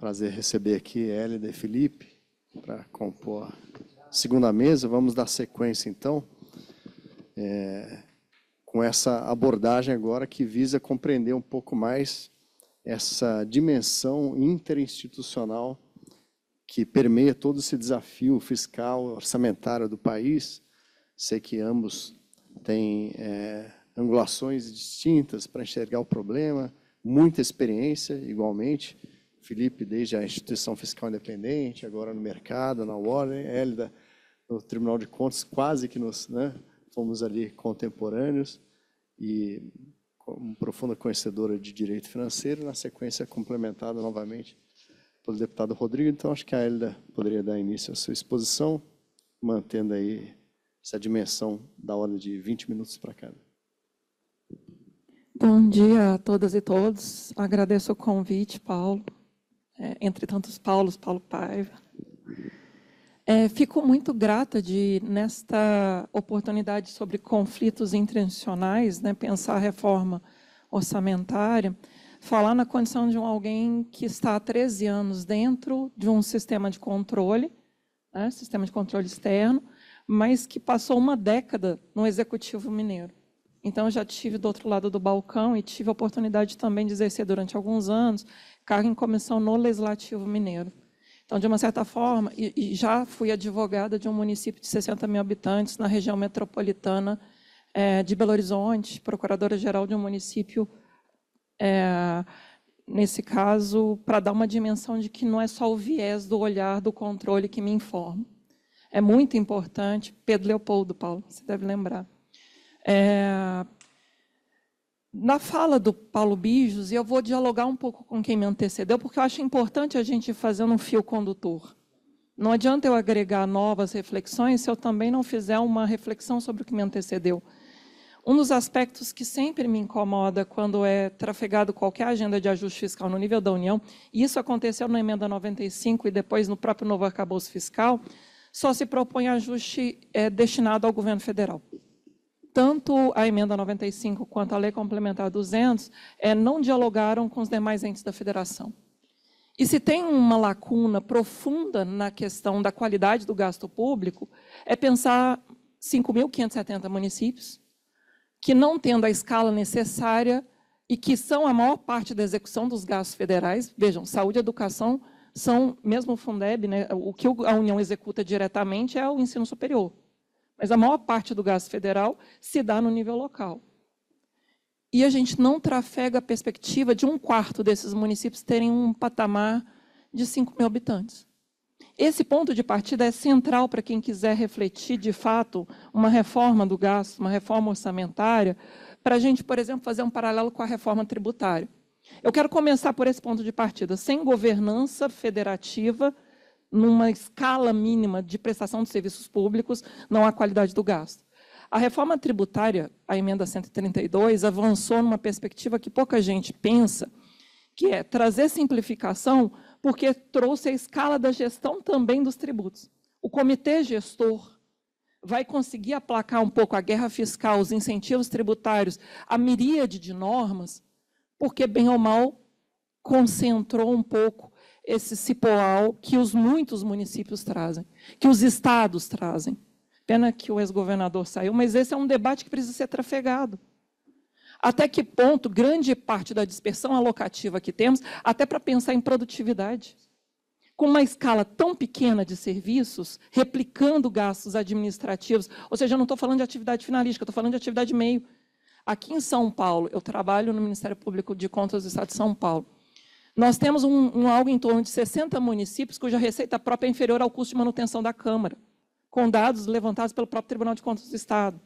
Prazer receber aqui Hélida e Felipe para compor a segunda mesa. Vamos dar sequência, então, com essa abordagem agora que visa compreender um pouco mais essa dimensão interinstitucional que permeia todo esse desafio fiscal, orçamentário do país. Sei que ambos têm angulações distintas para enxergar o problema, muita experiência, igualmente. Felipe, desde a instituição fiscal independente, agora no mercado, na Warner, Hélida, no Tribunal de Contas, quase que nos fomos ali contemporâneos, e uma profunda conhecedora de direito financeiro, na sequência complementada novamente pelo deputado Rodrigo. Então, acho que a Hélida poderia dar início à sua exposição, mantendo aí essa dimensão da ordem de 20 minutos para cada. Bom dia a todas e todos. Agradeço o convite, Paulo. Entre tantos Paulos, Paulo Paiva. Fico muito grata de, nesta oportunidade sobre conflitos internacionais, pensar a reforma orçamentária, falar na condição de alguém que está há 13 anos dentro de um sistema de controle, sistema de controle externo, mas que passou uma década no Executivo Mineiro. Então, eu já estive do outro lado do balcão e tive a oportunidade também de exercer durante alguns anos cargo em comissão no Legislativo Mineiro. Então, de uma certa forma, e já fui advogada de um município de 60 mil habitantes na região metropolitana de Belo Horizonte, procuradora-geral de um município, nesse caso, para dar uma dimensão de que não é só o viés do olhar do controle que me informa. É muito importante, Pedro Leopoldo, Paulo, você deve lembrar. Na fala do Paulo Bijos, e eu vou dialogar um pouco com quem me antecedeu, porque eu acho importante a gente fazer um fio condutor. Não adianta eu agregar novas reflexões se eu também não fizer uma reflexão sobre o que me antecedeu. Um dos aspectos que sempre me incomoda quando é trafegado qualquer agenda de ajuste fiscal no nível da União, e isso aconteceu na emenda 95 e depois no próprio novo arcabouço fiscal, só se propõe ajuste destinado ao governo federal. Tanto a emenda 95 quanto a lei complementar 200 não dialogaram com os demais entes da federação. E se tem uma lacuna profunda na questão da qualidade do gasto público, é pensar 5.570 municípios que, não tendo a escala necessária e que são a maior parte da execução dos gastos federais, vejam, saúde e educação são, mesmo o Fundeb, o que a União executa diretamente é o ensino superior. Mas a maior parte do gasto federal se dá no nível local. E a gente não trafega a perspectiva de 1/4 desses municípios terem um patamar de 5 mil habitantes. Esse ponto de partida é central para quem quiser refletir, de fato, uma reforma do gasto, uma reforma orçamentária, para a gente, por exemplo, fazer um paralelo com a reforma tributária. Eu quero começar por esse ponto de partida. Sem governança federativa, numa escala mínima de prestação de serviços públicos, não há qualidade do gasto. A reforma tributária, a emenda 132, avançou numa perspectiva que pouca gente pensa, que é trazer simplificação, porque trouxe a escala da gestão também dos tributos. O comitê gestor vai conseguir aplacar um pouco a guerra fiscal, os incentivos tributários, a miríade de normas, porque, bem ou mal, concentrou um pouco esse cipoal que muitos municípios trazem, que os estados trazem. Pena que o ex-governador saiu, mas esse é um debate que precisa ser trafegado. Até que ponto grande parte da dispersão alocativa que temos, até para pensar em produtividade, com uma escala tão pequena de serviços, replicando gastos administrativos, ou seja, eu não estou falando de atividade finalística, eu estou falando de atividade meio. Aqui em São Paulo, eu trabalho no Ministério Público de Contas do Estado de São Paulo. Nós temos algo em torno de 60 municípios cuja receita própria é inferior ao custo de manutenção da Câmara, com dados levantados pelo próprio Tribunal de Contas do Estado.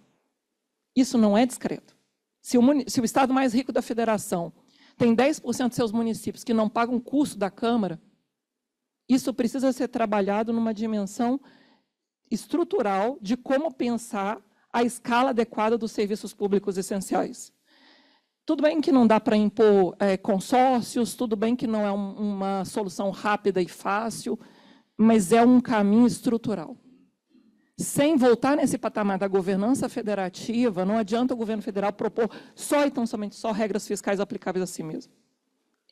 Isso não é discreto. Se o Estado mais rico da Federação tem 10% de seus municípios que não pagam o custo da Câmara, isso precisa ser trabalhado numa dimensão estrutural de como pensar a escala adequada dos serviços públicos essenciais. Tudo bem que não dá para impor consórcios, tudo bem que não é uma solução rápida e fácil, mas é um caminho estrutural. Sem voltar nesse patamar da governança federativa, não adianta o governo federal propor só e tão somente só regras fiscais aplicáveis a si mesmo.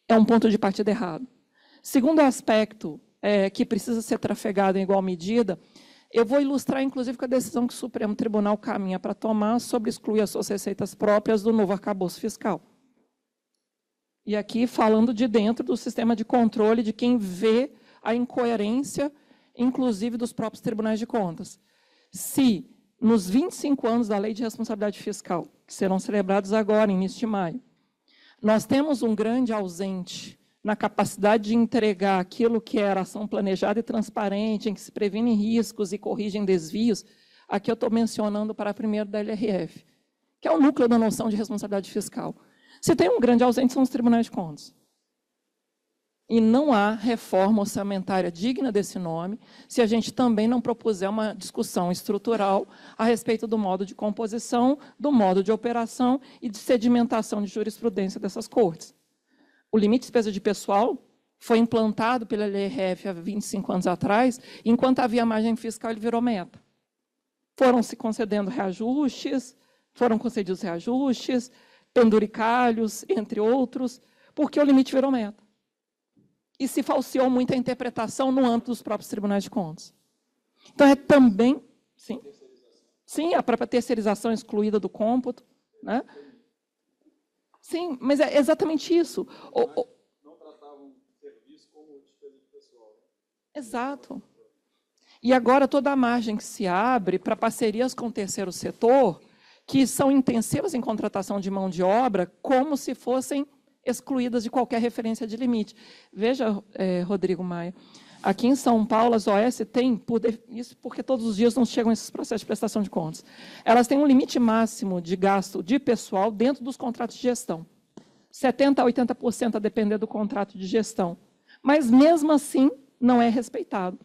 É um ponto de partida errado. Segundo aspecto que precisa ser trafegado em igual medida, eu vou ilustrar, inclusive, com a decisão que o Supremo Tribunal caminha para tomar sobre excluir as suas receitas próprias do novo arcabouço fiscal. E aqui falando de dentro do sistema de controle de quem vê a incoerência, inclusive, dos próprios tribunais de contas. Se, nos 25 anos da Lei de Responsabilidade Fiscal, que serão celebrados agora, início de maio, nós temos um grande ausente na capacidade de entregar aquilo que era ação planejada e transparente, em que se previnem riscos e corrigem desvios, aqui eu estou mencionando para primeiro da LRF, que é o núcleo da noção de responsabilidade fiscal. Se tem um grande ausente, são os tribunais de contas. E não há reforma orçamentária digna desse nome se a gente também não propuser uma discussão estrutural a respeito do modo de composição, do modo de operação e de sedimentação de jurisprudência dessas cortes. O limite de despesa de pessoal foi implantado pela LRF há 25 anos atrás, e enquanto havia margem fiscal, ele virou meta. Foram se concedendo reajustes, foram concedidos reajustes, penduricalhos, entre outros, porque o limite virou meta. E se falseou muito a interpretação no âmbito dos próprios tribunais de contas. Então, é também... Sim, a própria terceirização excluída do cômputo, né? Sim, mas é exatamente isso. Não tratavam o serviço como despesa de pessoal. Né? Exato. E agora toda a margem que se abre para parcerias com o terceiro setor, que são intensivas em contratação de mão de obra, como se fossem excluídas de qualquer referência de limite. Veja, Rodrigo Maia, aqui em São Paulo, as OS têm, isso porque todos os dias nos chegam esses processos de prestação de contas, elas têm um limite máximo de gasto de pessoal dentro dos contratos de gestão. 70% a 80% a depender do contrato de gestão. Mas, mesmo assim, não é respeitado.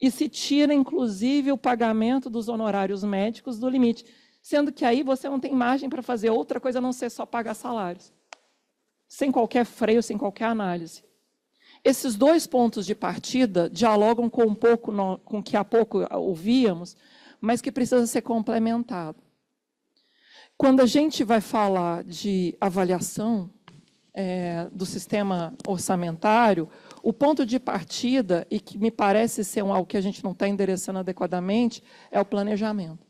E se tira, inclusive, o pagamento dos honorários médicos do limite, sendo que aí você não tem margem para fazer outra coisa a não ser só pagar salários. Sem qualquer freio, sem qualquer análise. Esses dois pontos de partida dialogam com um pouco com o que há pouco ouvíamos, mas que precisa ser complementado. Quando a gente vai falar de avaliação do sistema orçamentário, o ponto de partida, e que me parece ser algo que a gente não está endereçando adequadamente, é o planejamento.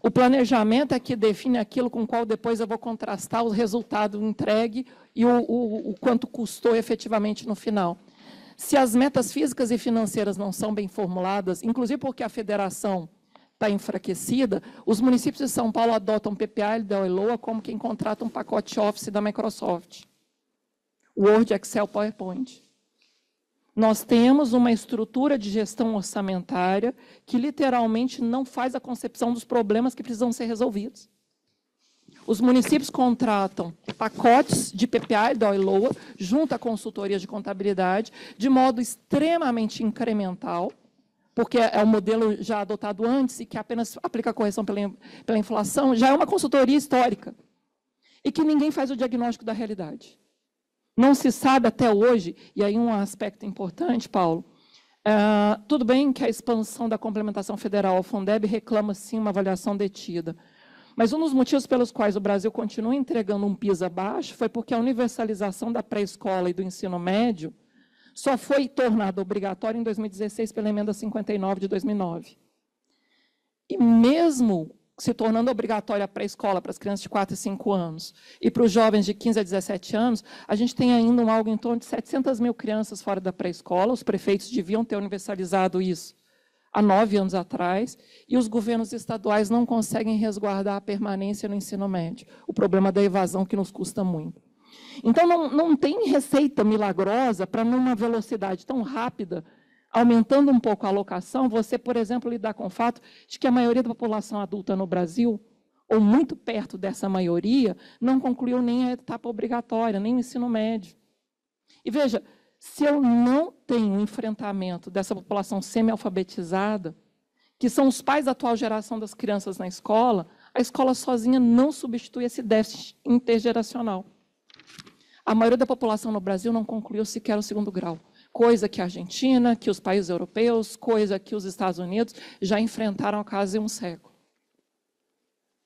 O planejamento é que define aquilo com o qual depois eu vou contrastar o resultado entregue e o quanto custou efetivamente no final. Se as metas físicas e financeiras não são bem formuladas, inclusive porque a federação está enfraquecida, os municípios de São Paulo adotam PPA da LOA como quem contrata um pacote Office da Microsoft. Word, Excel, PowerPoint. Nós temos uma estrutura de gestão orçamentária que, literalmente, não faz a concepção dos problemas que precisam ser resolvidos. Os municípios contratam pacotes de PPA e da LOA, junto à consultoria de contabilidade, de modo extremamente incremental, porque é um modelo já adotado antes e que apenas aplica a correção pela inflação, já é uma consultoria histórica, e que ninguém faz o diagnóstico da realidade. Não se sabe até hoje, e aí um aspecto importante, Paulo, tudo bem que a expansão da complementação federal ao Fundeb reclama, sim, uma avaliação detida, mas um dos motivos pelos quais o Brasil continua entregando um PISA baixo foi porque a universalização da pré-escola e do ensino médio só foi tornada obrigatória em 2016 pela emenda 59 de 2009. E mesmo se tornando obrigatória a pré-escola para as crianças de 4 e 5 anos e para os jovens de 15 a 17 anos, a gente tem ainda algo em torno de 700 mil crianças fora da pré-escola. Os prefeitos deviam ter universalizado isso há 9 anos atrás, e os governos estaduais não conseguem resguardar a permanência no ensino médio. O problema da evasão que nos custa muito. Então, não tem receita milagrosa para, numa velocidade tão rápida, aumentando um pouco a alocação, você, por exemplo, lidar com o fato de que a maioria da população adulta no Brasil, ou muito perto dessa maioria, não concluiu nem a etapa obrigatória, nem o ensino médio. E veja, se eu não tenho um enfrentamento dessa população semi-alfabetizada, que são os pais da atual geração das crianças na escola, a escola sozinha não substitui esse déficit intergeracional. A maioria da população no Brasil não concluiu sequer o 2º grau. Coisa que a Argentina, que os países europeus, coisa que os Estados Unidos já enfrentaram há quase um século.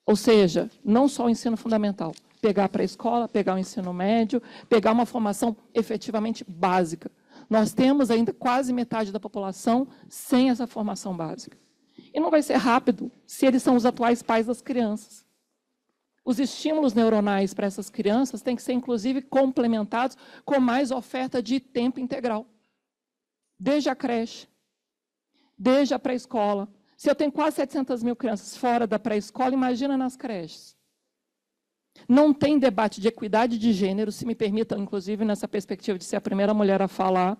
Ou seja, não só o ensino fundamental, pegar a pré-escola, pegar o ensino médio, pegar uma formação efetivamente básica. Nós temos ainda quase metade da população sem essa formação básica. E não vai ser rápido se eles são os atuais pais das crianças. Os estímulos neuronais para essas crianças têm que ser, inclusive, complementados com mais oferta de tempo integral. Desde a creche, desde a pré-escola. Se eu tenho quase 700 mil crianças fora da pré-escola, imagina nas creches. Não tem debate de equidade de gênero, se me permitam, inclusive, nessa perspectiva de ser a primeira mulher a falar.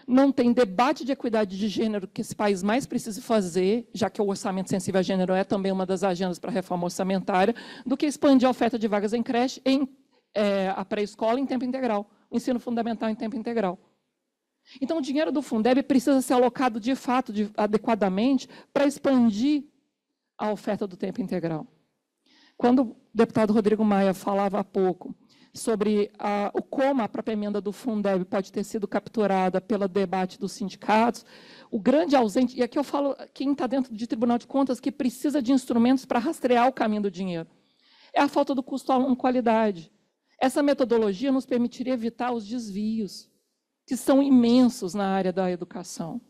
Não tem debate de equidade de gênero que esse país mais precisa fazer, já que o orçamento sensível a gênero é também uma das agendas para a reforma orçamentária, do que expandir a oferta de vagas em creche, a pré-escola em tempo integral, o ensino fundamental em tempo integral. Então, o dinheiro do Fundeb precisa ser alocado, de fato, adequadamente, para expandir a oferta do tempo integral. Quando o deputado Rodrigo Maia falava há pouco sobre como a própria emenda do Fundeb pode ter sido capturada pelo debate dos sindicatos, o grande ausente, e aqui eu falo quem está dentro de Tribunal de Contas, que precisa de instrumentos para rastrear o caminho do dinheiro, é a falta do custo aluno qualidade. Essa metodologia nos permitiria evitar os desvios, que são imensos na área da educação.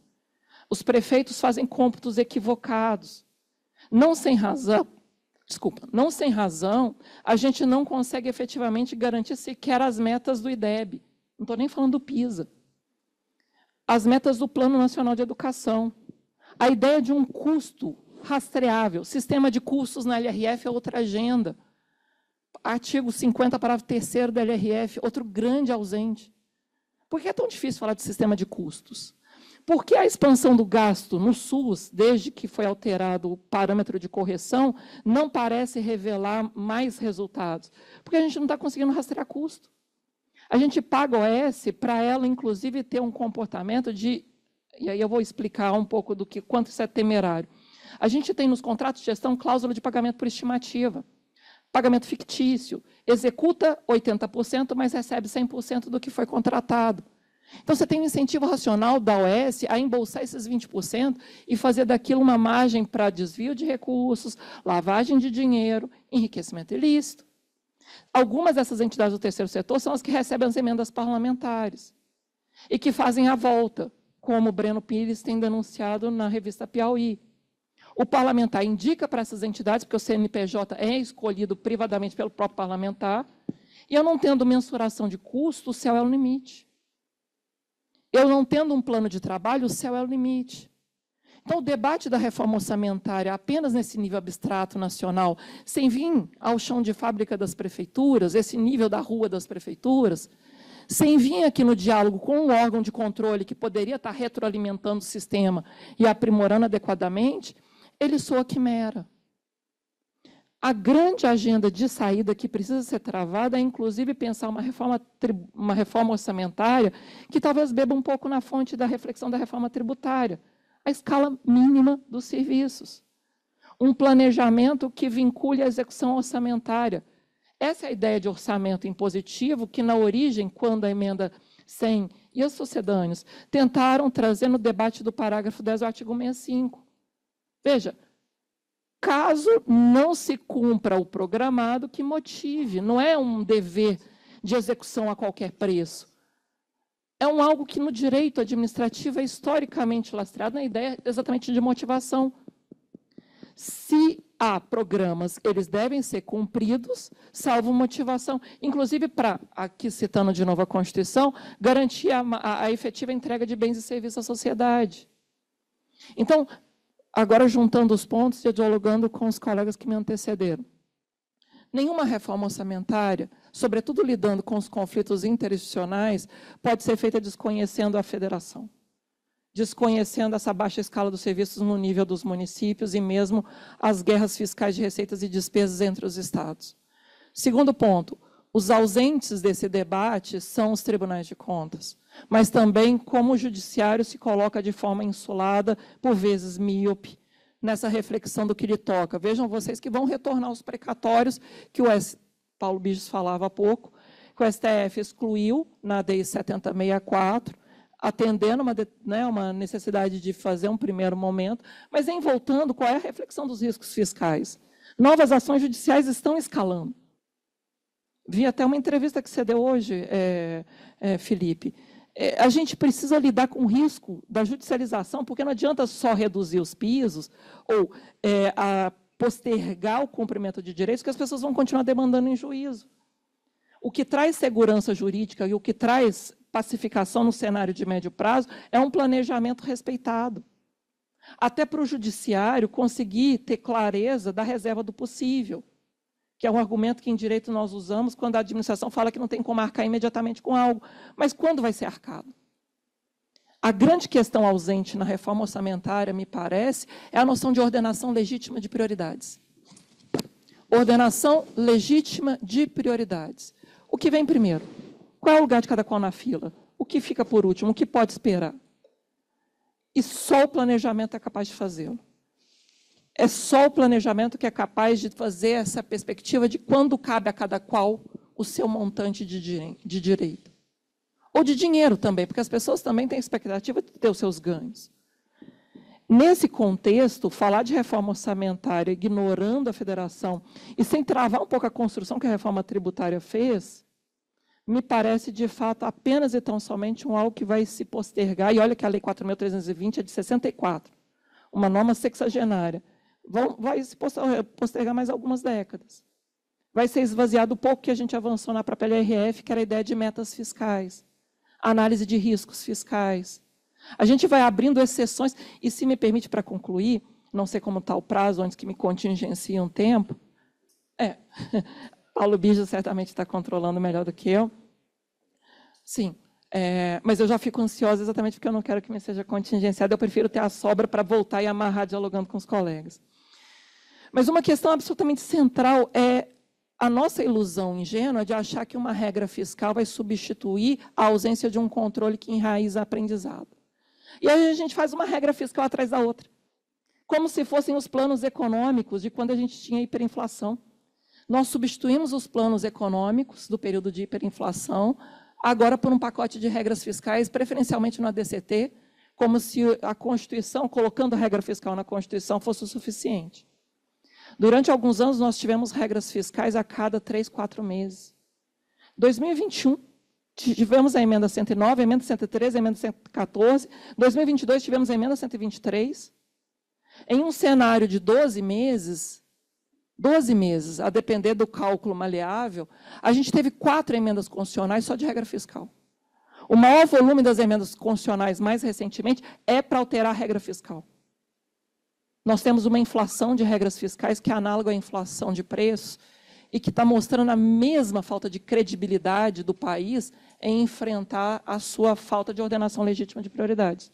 Os prefeitos fazem cômputos equivocados. Não sem razão, a gente não consegue efetivamente garantir sequer as metas do IDEB. Não estou nem falando do PISA. As metas do Plano Nacional de Educação. A ideia de um custo rastreável, sistema de custos na LRF é outra agenda. Artigo 50, parágrafo 3º da LRF, outro grande ausente. Por que é tão difícil falar de sistema de custos? Por que a expansão do gasto no SUS, desde que foi alterado o parâmetro de correção, não parece revelar mais resultados? Porque a gente não está conseguindo rastrear custo. A gente paga OS para ela, inclusive, ter um comportamento de... E aí eu vou explicar um pouco do quanto isso é temerário. A gente tem nos contratos de gestão cláusula de pagamento por estimativa. Pagamento fictício. Executa 80%, mas recebe 100% do que foi contratado. Então, você tem um incentivo racional da OS a embolsar esses 20% e fazer daquilo uma margem para desvio de recursos, lavagem de dinheiro, enriquecimento ilícito. Algumas dessas entidades do terceiro setor são as que recebem as emendas parlamentares e que fazem a volta, como o Breno Pires tem denunciado na revista Piauí. O parlamentar indica para essas entidades, porque o CNPJ é escolhido privadamente pelo próprio parlamentar, e eu não tendo mensuração de custo, o céu é o limite. Eu não tendo um plano de trabalho, o céu é o limite. Então, o debate da reforma orçamentária apenas nesse nível abstrato nacional, sem vir ao chão de fábrica das prefeituras, esse nível da rua das prefeituras, sem vir aqui no diálogo com um órgão de controle que poderia estar retroalimentando o sistema e aprimorando adequadamente, ele soa quimera. A grande agenda de saída que precisa ser travada é, inclusive, pensar uma reforma orçamentária que talvez beba um pouco na fonte da reflexão da reforma tributária, a escala mínima dos serviços. Um planejamento que vincule a execução orçamentária. Essa é a ideia de orçamento impositivo que, na origem, quando a emenda 100 e os sucedâneos tentaram trazer no debate do parágrafo 10 do artigo 65. Veja, caso não se cumpra o programado, que motive, não é um dever de execução a qualquer preço. É algo que no direito administrativo é historicamente lastreado na ideia exatamente de motivação. Se há programas, eles devem ser cumpridos, salvo motivação. Inclusive para, aqui citando de novo a Constituição, garantir a efetiva entrega de bens e serviços à sociedade. Então, agora, juntando os pontos e dialogando com os colegas que me antecederam. Nenhuma reforma orçamentária, sobretudo lidando com os conflitos interinstitucionais, pode ser feita desconhecendo a federação, desconhecendo essa baixa escala dos serviços no nível dos municípios e mesmo as guerras fiscais de receitas e despesas entre os estados. Segundo ponto, os ausentes desse debate são os tribunais de contas, mas também como o judiciário se coloca de forma insulada, por vezes míope, nessa reflexão do que lhe toca. Vejam vocês que vão retornar os precatórios que o Paulo Bijos falava há pouco, que o STF excluiu na DI 7064, atendendo uma necessidade de fazer um primeiro momento, mas em voltando, qual é a reflexão dos riscos fiscais? Novas ações judiciais estão escalando. Vi até uma entrevista que você deu hoje, Felipe. A gente precisa lidar com o risco da judicialização, porque não adianta só reduzir os pisos ou postergar o cumprimento de direitos, que as pessoas vão continuar demandando em juízo. O que traz segurança jurídica e o que traz pacificação no cenário de médio prazo é um planejamento respeitado. Até para o judiciário conseguir ter clareza da reserva do possível, que é um argumento que em direito nós usamos quando a administração fala que não tem como arcar imediatamente com algo. Mas quando vai ser arcado? A grande questão ausente na reforma orçamentária, me parece, é a noção de ordenação legítima de prioridades. Ordenação legítima de prioridades. O que vem primeiro? Qual é o lugar de cada qual na fila? O que fica por último? O que pode esperar? E só o planejamento é capaz de fazê-lo. É só o planejamento que é capaz de fazer essa perspectiva de quando cabe a cada qual o seu montante de direito. Ou de dinheiro também, porque as pessoas também têm expectativa de ter os seus ganhos. Nesse contexto, falar de reforma orçamentária, ignorando a federação, e sem travar um pouco a construção que a reforma tributária fez, me parece, de fato, apenas e tão somente algo que vai se postergar, e olha que a Lei 4.320 é de 64, uma norma sexagenária. Vai se postergar mais algumas décadas. Vai ser esvaziado o pouco que a gente avançou na própria LRF, que era a ideia de metas fiscais, análise de riscos fiscais. A gente vai abrindo exceções, e se me permite para concluir, não sei como está o prazo, antes que me contingencie um tempo, Paulo Bijo certamente está controlando melhor do que eu. Sim, mas eu já fico ansiosa exatamente porque eu não quero que me seja contingenciado, eu prefiro ter a sobra para voltar e amarrar dialogando com os colegas. Mas uma questão absolutamente central é a nossa ilusão ingênua de achar que uma regra fiscal vai substituir a ausência de um controle que enraiza aprendizado. E aí a gente faz uma regra fiscal atrás da outra, como se fossem os planos econômicos de quando a gente tinha hiperinflação. Nós substituímos os planos econômicos do período de hiperinflação agora por um pacote de regras fiscais, preferencialmente no ADCT, como se a Constituição, colocando a regra fiscal na Constituição, fosse o suficiente. Durante alguns anos, nós tivemos regras fiscais a cada 3, 4 meses. 2021, tivemos a emenda 109, a emenda 113, a emenda 114. 2022, tivemos a emenda 123. Em um cenário de 12 meses, a depender do cálculo maleável, a gente teve 4 emendas constitucionais só de regra fiscal. O maior volume das emendas constitucionais, mais recentemente, é para alterar a regra fiscal. Nós temos uma inflação de regras fiscais que é análoga à inflação de preços e que está mostrando a mesma falta de credibilidade do país em enfrentar a sua falta de ordenação legítima de prioridades.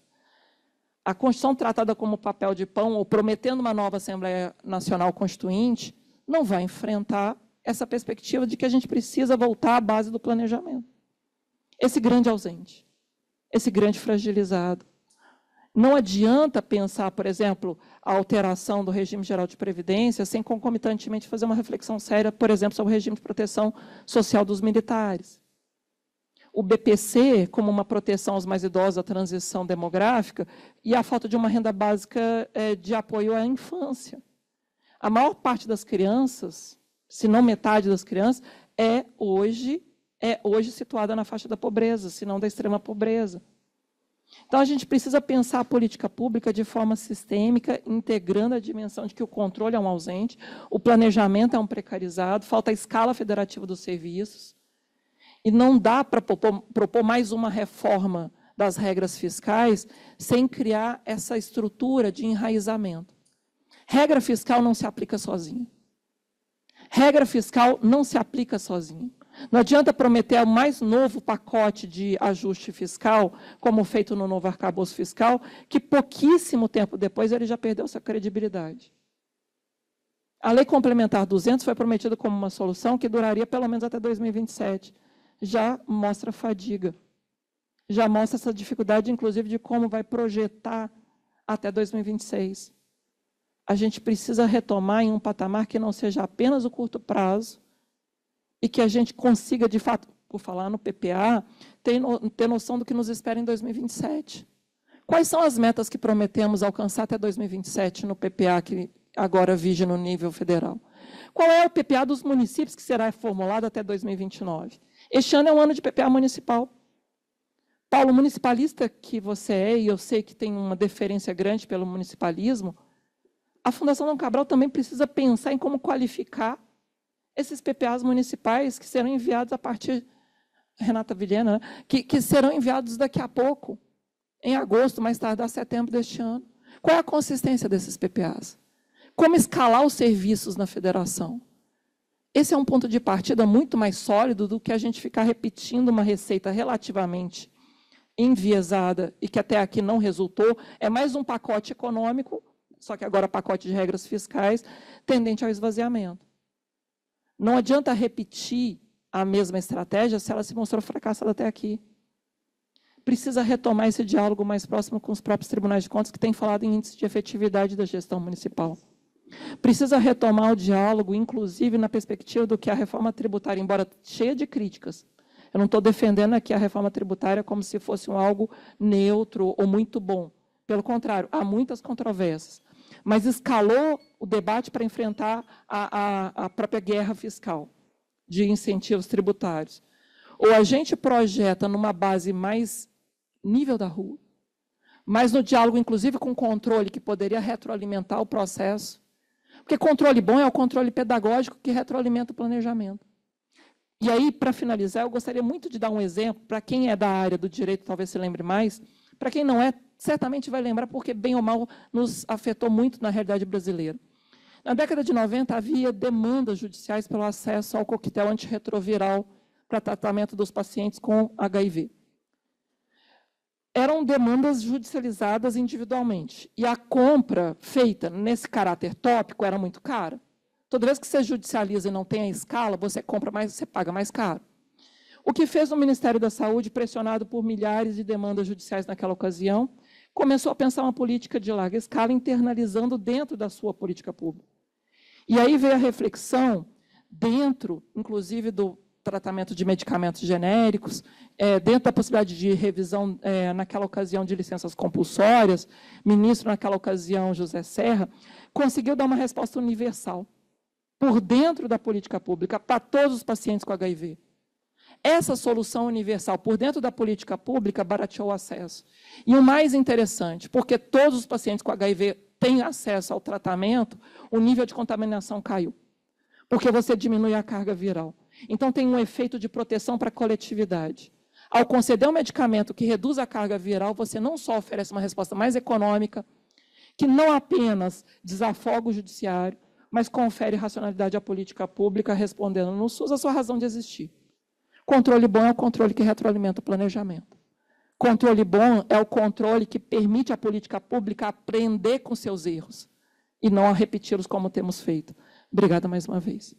A Constituição tratada como papel de pão ou prometendo uma nova Assembleia Nacional Constituinte não vai enfrentar essa perspectiva de que a gente precisa voltar à base do planejamento. Esse grande ausente, esse grande fragilizado. Não adianta pensar, por exemplo, a alteração do regime geral de previdência sem concomitantemente fazer uma reflexão séria, por exemplo, sobre o regime de proteção social dos militares. O BPC, como uma proteção aos mais idosos, à transição demográfica, e a falta de uma renda básica de apoio à infância. A maior parte das crianças, se não metade das crianças, é hoje situada na faixa da pobreza, se não da extrema pobreza. Então, a gente precisa pensar a política pública de forma sistêmica, integrando a dimensão de que o controle é um ausente, o planejamento é um precarizado, falta a escala federativa dos serviços, e não dá para propor mais uma reforma das regras fiscais sem criar essa estrutura de enraizamento. Regra fiscal não se aplica sozinha. Regra fiscal não se aplica sozinha. Não adianta prometer o mais novo pacote de ajuste fiscal, como feito no novo arcabouço fiscal, que pouquíssimo tempo depois ele já perdeu sua credibilidade. A Lei Complementar 200 foi prometida como uma solução que duraria pelo menos até 2027. Já mostra fadiga. Já mostra essa dificuldade, inclusive, de como vai projetar até 2026. A gente precisa retomar em um patamar que não seja apenas o curto prazo, e que a gente consiga, de fato, por falar no PPA, ter noção do que nos espera em 2027. Quais são as metas que prometemos alcançar até 2027 no PPA, que agora vige no nível federal? Qual é o PPA dos municípios que será formulado até 2029? Este ano é um ano de PPA municipal. Paulo, municipalista que você é, e eu sei que tem uma deferência grande pelo municipalismo, a Fundação Dom Cabral também precisa pensar em como qualificar esses PPAs municipais que serão enviados a partir, Renata Vilhena, né? que serão enviados daqui a pouco, em agosto, mais tardar setembro deste ano. Qual é a consistência desses PPAs? Como escalar os serviços na federação? Esse é um ponto de partida muito mais sólido do que a gente ficar repetindo uma receita relativamente enviesada e que até aqui não resultou. É mais um pacote econômico, só que agora pacote de regras fiscais, tendente ao esvaziamento. Não adianta repetir a mesma estratégia se ela se mostrou fracassada até aqui. Precisa retomar esse diálogo mais próximo com os próprios tribunais de contas, que têm falado em índice de efetividade da gestão municipal. Precisa retomar o diálogo, inclusive na perspectiva do que a reforma tributária, embora cheia de críticas, eu não estou defendendo aqui a reforma tributária como se fosse algo neutro ou muito bom. Pelo contrário, há muitas controvérsias. Mas escalou o debate para enfrentar a própria guerra fiscal de incentivos tributários. Ou a gente projeta numa base mais nível da rua, mas no diálogo, inclusive, com controle que poderia retroalimentar o processo. Porque controle bom é o controle pedagógico que retroalimenta o planejamento. E aí, para finalizar, eu gostaria muito de dar um exemplo, para quem é da área do direito, talvez se lembre mais, para quem não é, certamente vai lembrar, porque, bem ou mal, nos afetou muito na realidade brasileira. Na década de 90, havia demandas judiciais pelo acesso ao coquetel antirretroviral para tratamento dos pacientes com HIV. Eram demandas judicializadas individualmente. E a compra feita nesse caráter tópico era muito cara. Toda vez que você judicializa e não tem a escala, você compra mais, você paga mais caro. O que fez o Ministério da Saúde, pressionado por milhares de demandas judiciais naquela ocasião, começou a pensar uma política de larga escala, internalizando dentro da sua política pública. E aí veio a reflexão, dentro, inclusive, do tratamento de medicamentos genéricos, dentro da possibilidade de revisão, naquela ocasião, de licenças compulsórias, ministro, naquela ocasião, José Serra, conseguiu dar uma resposta universal, por dentro da política pública, para todos os pacientes com HIV. Essa solução universal, por dentro da política pública, barateou o acesso. E o mais interessante, porque todos os pacientes com HIV têm acesso ao tratamento, o nível de contaminação caiu, porque você diminui a carga viral. Então, tem um efeito de proteção para a coletividade. Ao conceder um medicamento que reduz a carga viral, você não só oferece uma resposta mais econômica, que não apenas desafoga o judiciário, mas confere racionalidade à política pública, respondendo no SUS a sua razão de existir. Controle bom é o controle que retroalimenta o planejamento. Controle bom é o controle que permite à política pública aprender com seus erros e não a repeti-los como temos feito. Obrigada mais uma vez.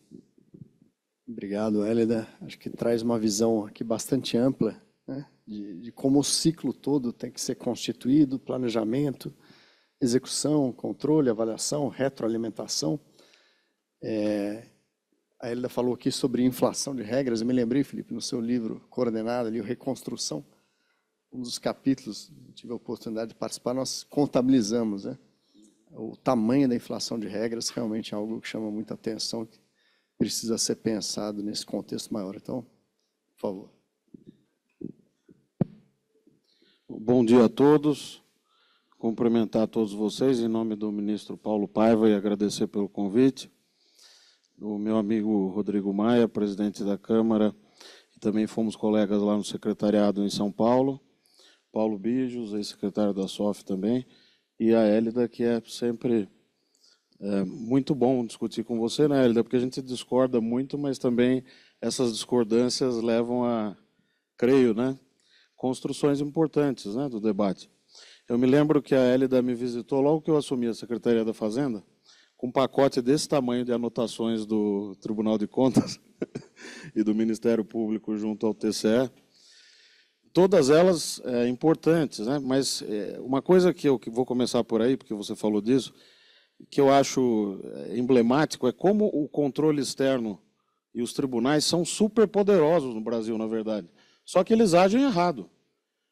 Obrigado, Hélida. Acho que traz uma visão aqui bastante ampla, né, de como o ciclo todo tem que ser constituído, planejamento, execução, controle, avaliação, retroalimentação. A Hélida falou aqui sobre inflação de regras. Eu me lembrei, Felipe, no seu livro coordenado ali, o Reconstrução, um dos capítulos, tive a oportunidade de participar, nós contabilizamos, né, o tamanho da inflação de regras, realmente é algo que chama muita atenção, que precisa ser pensado nesse contexto maior. Então, por favor. Bom dia a todos. Cumprimentar a todos vocês em nome do ministro Paulo Paiva e agradecer pelo convite. O meu amigo Rodrigo Maia, presidente da Câmara, e também fomos colegas lá no secretariado em São Paulo. Paulo Bijos, ex-secretário da SOF também, e a Hélida, que é sempre muito bom discutir com você, né, Hélida? Porque a gente discorda muito, mas também essas discordâncias levam a, creio, né, construções importantes, né, do debate. Eu me lembro que a Hélida me visitou logo que eu assumi a Secretaria da Fazenda, com um pacote desse tamanho de anotações do Tribunal de Contas e do Ministério Público junto ao TCE. Todas elas importantes, né? Mas uma coisa que eu vou começar por aí, porque você falou disso, que eu acho emblemático é como o controle externo e os tribunais são super poderosos no Brasil, na verdade. Só que eles agem errado.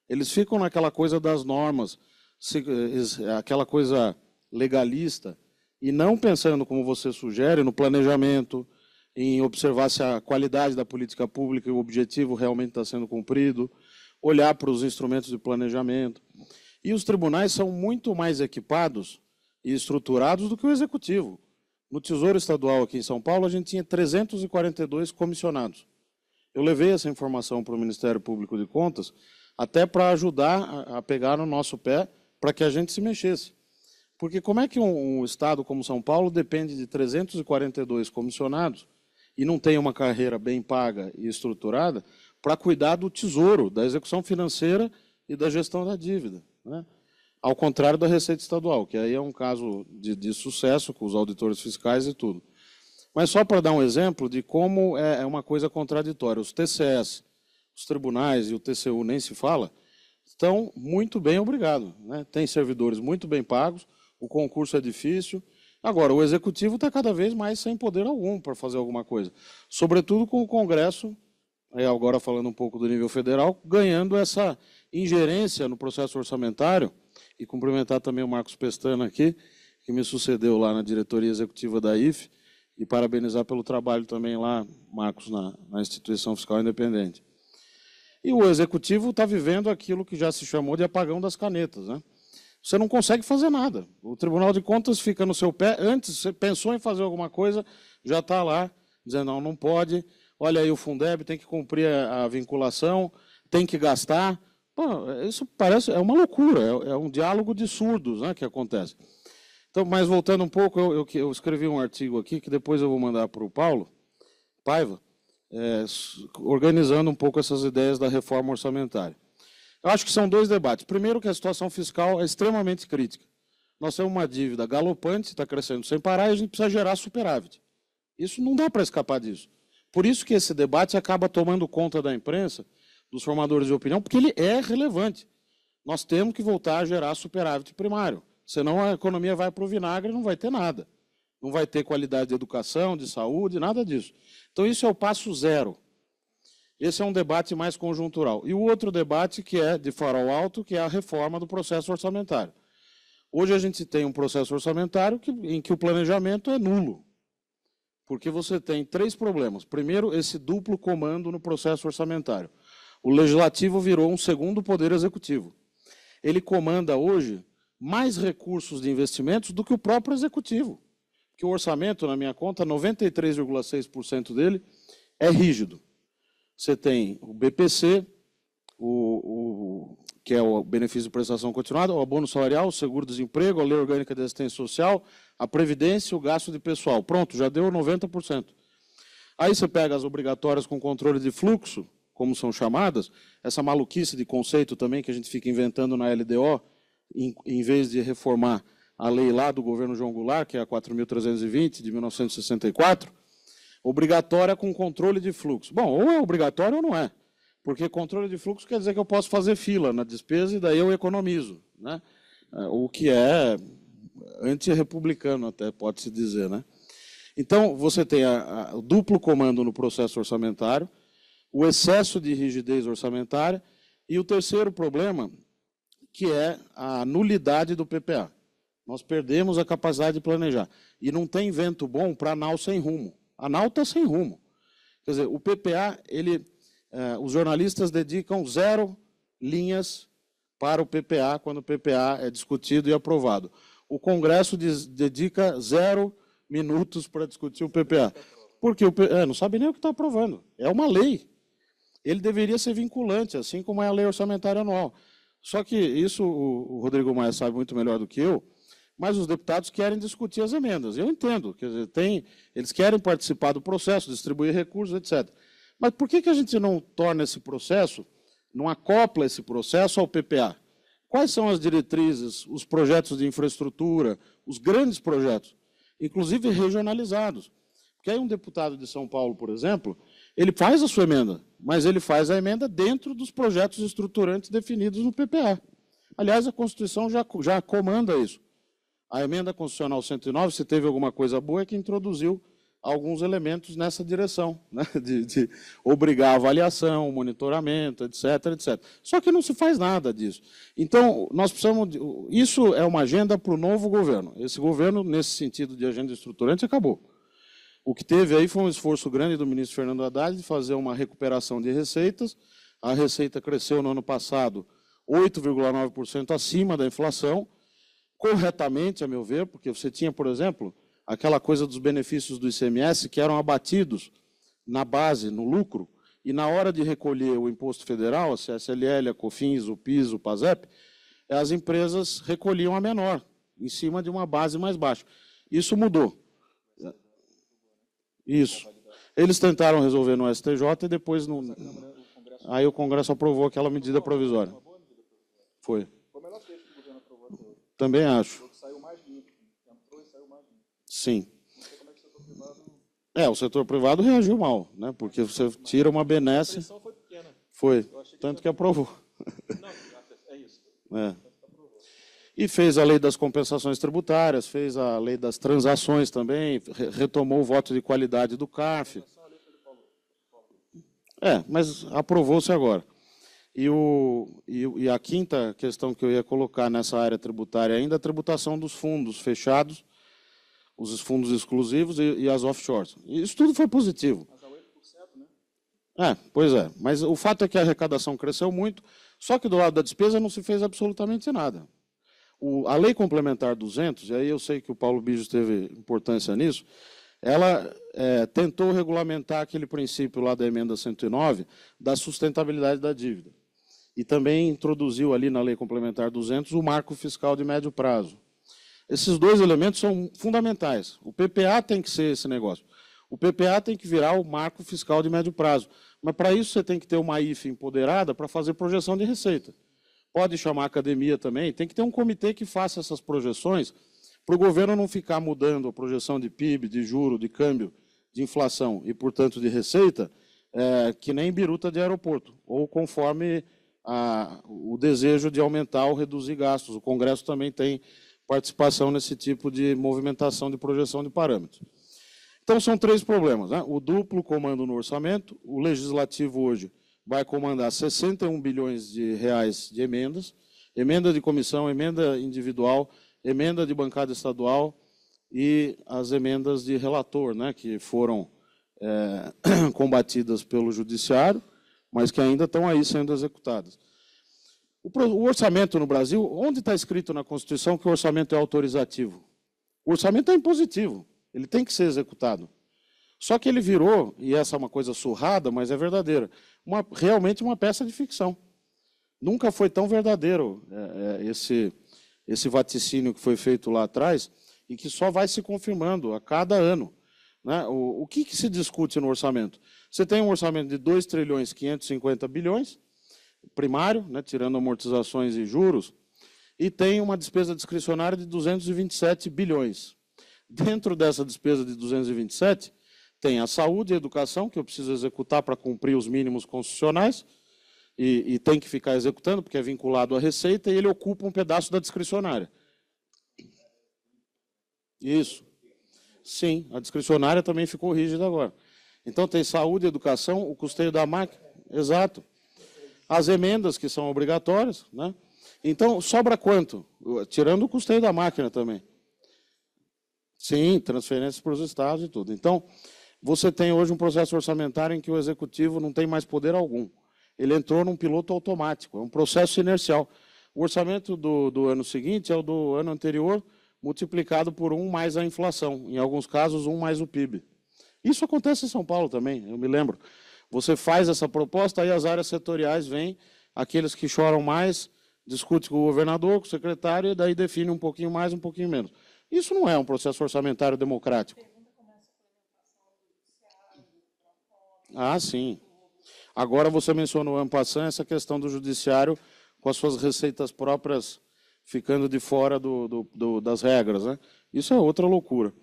Eles ficam naquela coisa das normas, aquela coisa legalista, e não pensando, como você sugere, no planejamento, em observar se a qualidade da política pública e o objetivo realmente está sendo cumprido, olhar para os instrumentos de planejamento. E os tribunais são muito mais equipados e estruturados do que o Executivo. No Tesouro Estadual aqui em São Paulo, a gente tinha 342 comissionados. Eu levei essa informação para o Ministério Público de Contas, até para ajudar a pegar no nosso pé, para que a gente se mexesse. Porque como é que um estado como São Paulo depende de 342 comissionados e não tem uma carreira bem paga e estruturada para cuidar do tesouro, da execução financeira e da gestão da dívida, né? Ao contrário da Receita Estadual, que aí é um caso de sucesso com os auditores fiscais e tudo. Mas só para dar um exemplo de como é uma coisa contraditória. Os TCS, os tribunais e o TCU nem se fala, estão muito bem obrigados, né? Tem servidores muito bem pagos, o concurso é difícil. Agora, o Executivo está cada vez mais sem poder algum para fazer alguma coisa. Sobretudo com o Congresso, agora falando um pouco do nível federal, ganhando essa ingerência no processo orçamentário, e cumprimentar também o Marcos Pestana aqui, que me sucedeu lá na diretoria executiva da IFE, e parabenizar pelo trabalho também lá, Marcos, na Instituição Fiscal Independente. E o Executivo está vivendo aquilo que já se chamou de apagão das canetas, né? Você não consegue fazer nada. O Tribunal de Contas fica no seu pé. Antes, você pensou em fazer alguma coisa, já está lá, dizendo, não, não pode. Olha aí o Fundeb, tem que cumprir a vinculação, tem que gastar. Pô, isso parece, é uma loucura, é um diálogo de surdos, né, que acontece. Então, mas voltando um pouco, eu escrevi um artigo aqui, que depois eu vou mandar para o Paulo Paiva, organizando um pouco essas ideias da reforma orçamentária. Eu acho que são dois debates. Primeiro, que a situação fiscal é extremamente crítica. Nós temos uma dívida galopante, está crescendo sem parar, e a gente precisa gerar superávit. Isso não dá para escapar disso. Por isso que esse debate acaba tomando conta da imprensa, dos formadores de opinião, porque ele é relevante. Nós temos que voltar a gerar superávit primário. Senão a economia vai para o vinagre e não vai ter nada. Não vai ter qualidade de educação, de saúde, nada disso. Então, isso é o passo zero. Esse é um debate mais conjuntural. E o outro debate, que é de farol alto, que é a reforma do processo orçamentário. Hoje a gente tem um processo orçamentário em que o planejamento é nulo. Porque você tem três problemas. Primeiro, esse duplo comando no processo orçamentário. O Legislativo virou um segundo poder executivo. Ele comanda hoje mais recursos de investimentos do que o próprio Executivo. Porque o orçamento, na minha conta, 93,6% dele é rígido. Você tem o BPC, que é o benefício de prestação continuada, o abono salarial, o seguro-desemprego, a lei orgânica de assistência social, a previdência e o gasto de pessoal. Pronto, já deu 90%. Aí você pega as obrigatórias com controle de fluxo, como são chamadas, essa maluquice de conceito também que a gente fica inventando na LDO, em vez de reformar a lei lá do governo João Goulart, que é a 4.320, de 1964, obrigatória com controle de fluxo. Bom, ou é obrigatório ou não é. Porque controle de fluxo quer dizer que eu posso fazer fila na despesa e daí eu economizo, né? O que é antirrepublicano até, pode-se dizer, né? Então, você tem o duplo comando no processo orçamentário, o excesso de rigidez orçamentária e o terceiro problema, que é a nulidade do PPA. Nós perdemos a capacidade de planejar. E não tem vento bom para a nau sem rumo. A nau está sem rumo. Quer dizer, o PPA, os jornalistas dedicam 0 linhas para o PPA, quando o PPA é discutido e aprovado. O Congresso dedica 0 minutos para discutir o PPA. Porque não sabe nem o que está aprovando. É uma lei. Ele deveria ser vinculante, assim como é a lei orçamentária anual. Só que isso o Rodrigo Maia sabe muito melhor do que eu, mas os deputados querem discutir as emendas. Eu entendo, quer dizer, eles querem participar do processo, distribuir recursos, etc. Mas por que a gente não torna esse processo, não acopla esse processo ao PPA? Quais são as diretrizes, os projetos de infraestrutura, os grandes projetos, inclusive regionalizados? Porque aí um deputado de São Paulo, por exemplo, ele faz a sua emenda, mas ele faz a emenda dentro dos projetos estruturantes definidos no PPA. Aliás, a Constituição já comanda isso. A emenda constitucional 109, se teve alguma coisa boa, é que introduziu alguns elementos nessa direção, né? de obrigar a avaliação, monitoramento, etc, etc. Só que não se faz nada disso. Então, nós precisamos... Isso é uma agenda para o novo governo. Esse governo, nesse sentido de agenda estruturante, acabou. O que teve aí foi um esforço grande do ministro Fernando Haddad de fazer uma recuperação de receitas. A receita cresceu no ano passado 8,9% acima da inflação, corretamente, a meu ver, porque você tinha, por exemplo, aquela coisa dos benefícios do ICMS que eram abatidos na base, no lucro, e na hora de recolher o imposto federal, a CSLL, a COFINS, o PIS, o PASEP, as empresas recolhiam a menor, em cima de uma base mais baixa. Isso mudou. Isso. Eles tentaram resolver no STJ e depois... Aí o Congresso aprovou aquela medida provisória. Foi. Foi o melhor texto que o governo aprovou até hoje. Também acho. Saiu mais limpo. Entrou e saiu mais limpo. Sim. Não sei como é que o setor privado... O setor privado reagiu mal, né? Porque você tira uma benesse... A pressão foi pequena. Foi, tanto que aprovou. Não, é isso. É. E fez a lei das compensações tributárias, fez a lei das transações também, retomou o voto de qualidade do CARF. Mas aprovou-se agora. E a quinta questão que eu ia colocar nessa área tributária ainda é a tributação dos fundos fechados, os fundos exclusivos e as offshores. Isso tudo foi positivo. Mas a 8%, né? Pois é. Mas o fato é que a arrecadação cresceu muito, só que do lado da despesa não se fez absolutamente nada. A Lei Complementar 200, e aí eu sei que o Paulo Bijos teve importância nisso, ela tentou regulamentar aquele princípio lá da emenda 109 da sustentabilidade da dívida. E também introduziu ali na Lei Complementar 200 o marco fiscal de médio prazo. Esses dois elementos são fundamentais. O PPA tem que ser esse negócio. O PPA tem que virar o marco fiscal de médio prazo. Mas, para isso, você tem que ter uma IFE empoderada para fazer projeção de receita. Pode chamar a academia também. Tem que ter um comitê que faça essas projeções para o governo não ficar mudando a projeção de PIB, de juro, de câmbio, de inflação e, portanto, de receita, que nem biruta de aeroporto, ou conforme o desejo de aumentar ou reduzir gastos. O Congresso também tem participação nesse tipo de movimentação de projeção de parâmetros. Então, são três problemas, né? O duplo comando no orçamento, o Legislativo hoje vai comandar 61 bilhões de reais de emendas, emenda de comissão, emenda individual, emenda de bancada estadual e as emendas de relator, né, que foram combatidas pelo Judiciário, mas que ainda estão aí sendo executadas. O orçamento no Brasil, onde está escrito na Constituição que o orçamento é autorizativo? O orçamento é impositivo, ele tem que ser executado. Só que ele virou, e essa é uma coisa surrada, mas é verdadeira, realmente uma peça de ficção. Nunca foi tão verdadeiro esse vaticínio que foi feito lá atrás e que só vai se confirmando a cada ano. Né? O que se discute no orçamento? Você tem um orçamento de 2 trilhões 550 bilhões, primário, né, tirando amortizações e juros, e tem uma despesa discricionária de 227 bilhões. Dentro dessa despesa de 227, tem a saúde e a educação, que eu preciso executar para cumprir os mínimos constitucionais, e tem que ficar executando, porque é vinculado à receita, e ele ocupa um pedaço da discricionária. Isso. Sim, a discricionária também ficou rígida agora. Então, tem saúde, educação, o custeio da máquina. Exato. As emendas, que são obrigatórias. Né? Então, sobra quanto? Tirando o custeio da máquina também. Sim, transferências para os estados e tudo. Então, você tem hoje um processo orçamentário em que o executivo não tem mais poder algum. Ele entrou num piloto automático, é um processo inercial. O orçamento do ano seguinte é o do ano anterior, multiplicado por 1 mais a inflação, em alguns casos 1 mais o PIB. Isso acontece em São Paulo também, eu me lembro. Você faz essa proposta, aí as áreas setoriais vêm, aqueles que choram mais, discute com o governador, com o secretário, e daí define um pouquinho mais, um pouquinho menos. Isso não é um processo orçamentário democrático. Ah, sim. Agora você mencionou, en passant, essa questão do judiciário com as suas receitas próprias ficando de fora das regras. Né? Isso é outra loucura.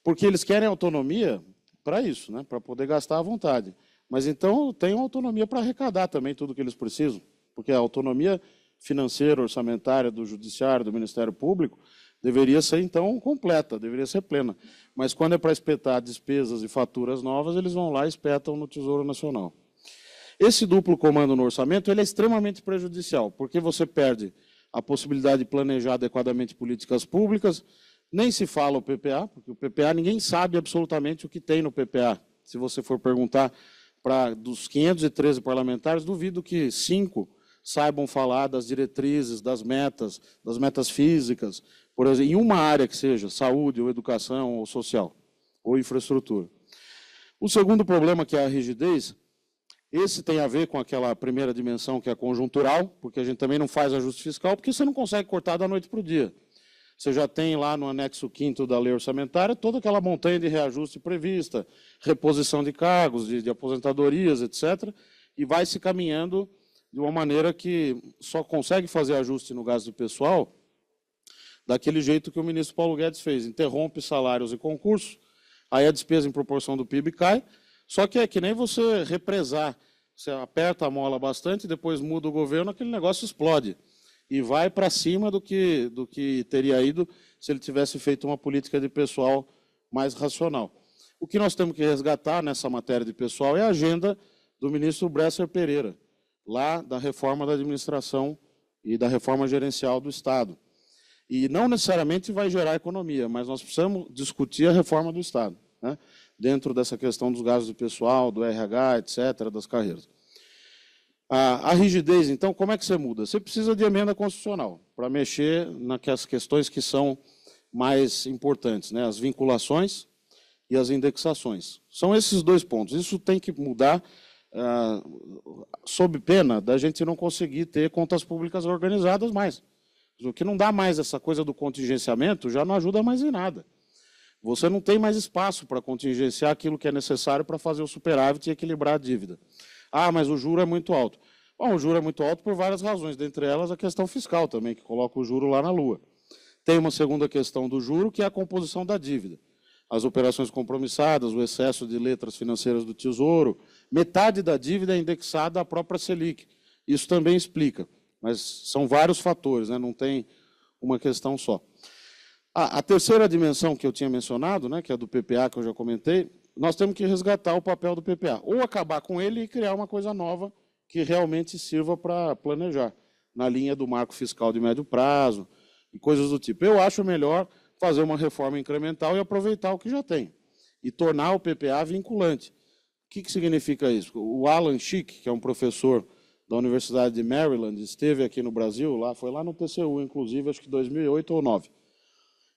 Porque eles querem autonomia para isso, né? Para poder gastar à vontade. Mas então tenham autonomia para arrecadar também tudo que eles precisam. Porque a autonomia financeira, orçamentária do judiciário, do Ministério Público, Deveria ser, então, completa, deveria ser plena. Mas quando é para espetar despesas e faturas novas, eles vão lá e espetam no Tesouro Nacional. Esse duplo comando no orçamento ele é extremamente prejudicial, porque você perde a possibilidade de planejar adequadamente políticas públicas, nem se fala o PPA, porque o PPA, ninguém sabe absolutamente o que tem no PPA. Se você for perguntar dos 513 parlamentares, duvido que 5 saibam falar das diretrizes, das metas físicas, por exemplo, em uma área que seja, saúde, ou educação, ou social, ou infraestrutura. O segundo problema, que é a rigidez, esse tem a ver com aquela primeira dimensão, que é conjuntural, porque a gente também não faz ajuste fiscal, porque você não consegue cortar da noite para o dia. Você já tem lá no anexo 5º da lei orçamentária toda aquela montanha de reajuste prevista, reposição de cargos, de aposentadorias, etc., e vai se caminhando de uma maneira que só consegue fazer ajuste no gasto pessoal daquele jeito que o ministro Paulo Guedes fez, interrompe salários e concursos, aí a despesa em proporção do PIB cai, só que é que nem você represar, você aperta a mola bastante, depois muda o governo, aquele negócio explode. E vai para cima do que teria ido se ele tivesse feito uma política de pessoal mais racional. O que nós temos que resgatar nessa matéria de pessoal é a agenda do ministro Bresser Pereira, lá da reforma da administração e da reforma gerencial do Estado. E não necessariamente vai gerar economia, mas nós precisamos discutir a reforma do Estado, né? Dentro dessa questão dos gastos de pessoal, do RH, etc., das carreiras. A rigidez, então, como é que você muda? Você precisa de emenda constitucional para mexer nas questões que são mais importantes, né? As vinculações e as indexações. São esses 2 pontos. Isso tem que mudar sob pena da gente não conseguir ter contas públicas organizadas mais. O que não dá mais essa coisa do contingenciamento já não ajuda mais em nada. Você não tem mais espaço para contingenciar aquilo que é necessário para fazer o superávit e equilibrar a dívida. Ah, mas o juro é muito alto. Bom, o juro é muito alto por várias razões, dentre elas a questão fiscal também, que coloca o juro lá na lua. Tem uma segunda questão do juro, que é a composição da dívida. As operações compromissadas, o excesso de letras financeiras do Tesouro, metade da dívida é indexada à própria Selic. Isso também explica, mas são vários fatores, né? Não tem uma questão só. A terceira dimensão que eu tinha mencionado, né, que é do PPA, que eu já comentei, nós temos que resgatar o papel do PPA, ou acabar com ele e criar uma coisa nova que realmente sirva para planejar, na linha do marco fiscal de médio prazo e coisas do tipo. Eu acho melhor fazer uma reforma incremental e aproveitar o que já tem, e tornar o PPA vinculante. O que significa isso? O Alan Schick, que é um professor da Universidade de Maryland, esteve aqui no Brasil, foi lá no TCU, inclusive, acho que 2008 ou 2009,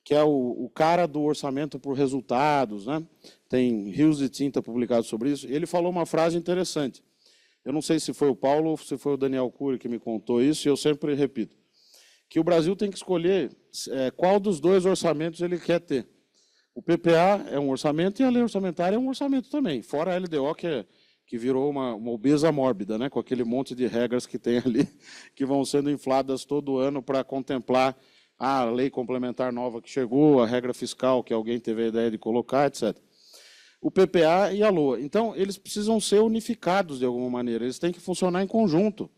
que é o cara do orçamento por resultados, né? Tem rios de tinta publicados sobre isso. Ele falou uma frase interessante. Eu não sei se foi o Paulo ou se foi o Daniel Cury que me contou isso, e eu sempre repito, que o Brasil tem que escolher qual dos 2 orçamentos ele quer ter. O PPA é um orçamento e a lei orçamentária é um orçamento também, fora a LDO, que virou uma obesa mórbida, né? Com aquele monte de regras que tem ali, que vão sendo infladas todo ano para contemplar a lei complementar nova que chegou, a regra fiscal que alguém teve a ideia de colocar, etc. O PPA e a LOA. Então, eles precisam ser unificados de alguma maneira, eles têm que funcionar em conjunto.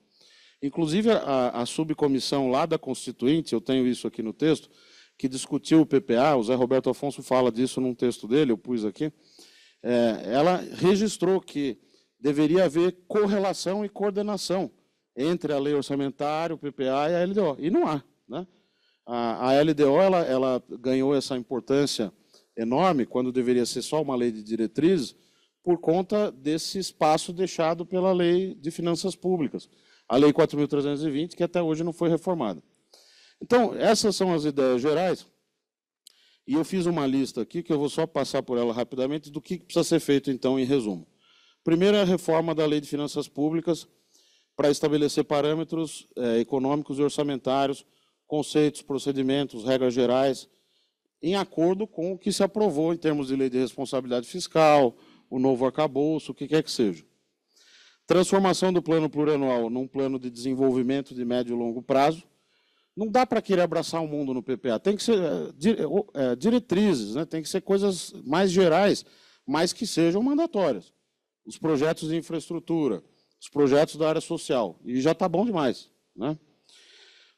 Inclusive, a subcomissão lá da Constituinte, eu tenho isso aqui no texto, que discutiu o PPA, o Zé Roberto Afonso fala disso num texto dele, eu pus aqui, ela registrou que deveria haver correlação e coordenação entre a lei orçamentária, o PPA e a LDO, e não há, né? A LDO ela ganhou essa importância enorme, quando deveria ser só uma lei de diretrizes, por conta desse espaço deixado pela Lei de Finanças Públicas, a Lei 4.320, que até hoje não foi reformada. Então, essas são as ideias gerais, e eu fiz uma lista aqui, que eu vou só passar por ela rapidamente, do que precisa ser feito, então, em resumo. Primeiro é a reforma da Lei de Finanças Públicas, para estabelecer parâmetros econômicos e orçamentários, conceitos, procedimentos, regras gerais, em acordo com o que se aprovou em termos de lei de responsabilidade fiscal, o novo arcabouço, o que quer que seja. Transformação do plano plurianual num plano de desenvolvimento de médio e longo prazo. Não dá para querer abraçar o mundo no PPA, tem que ser diretrizes, né? Tem que ser coisas mais gerais, mas que sejam mandatórias. Os projetos de infraestrutura, os projetos da área social, e já está bom demais, né?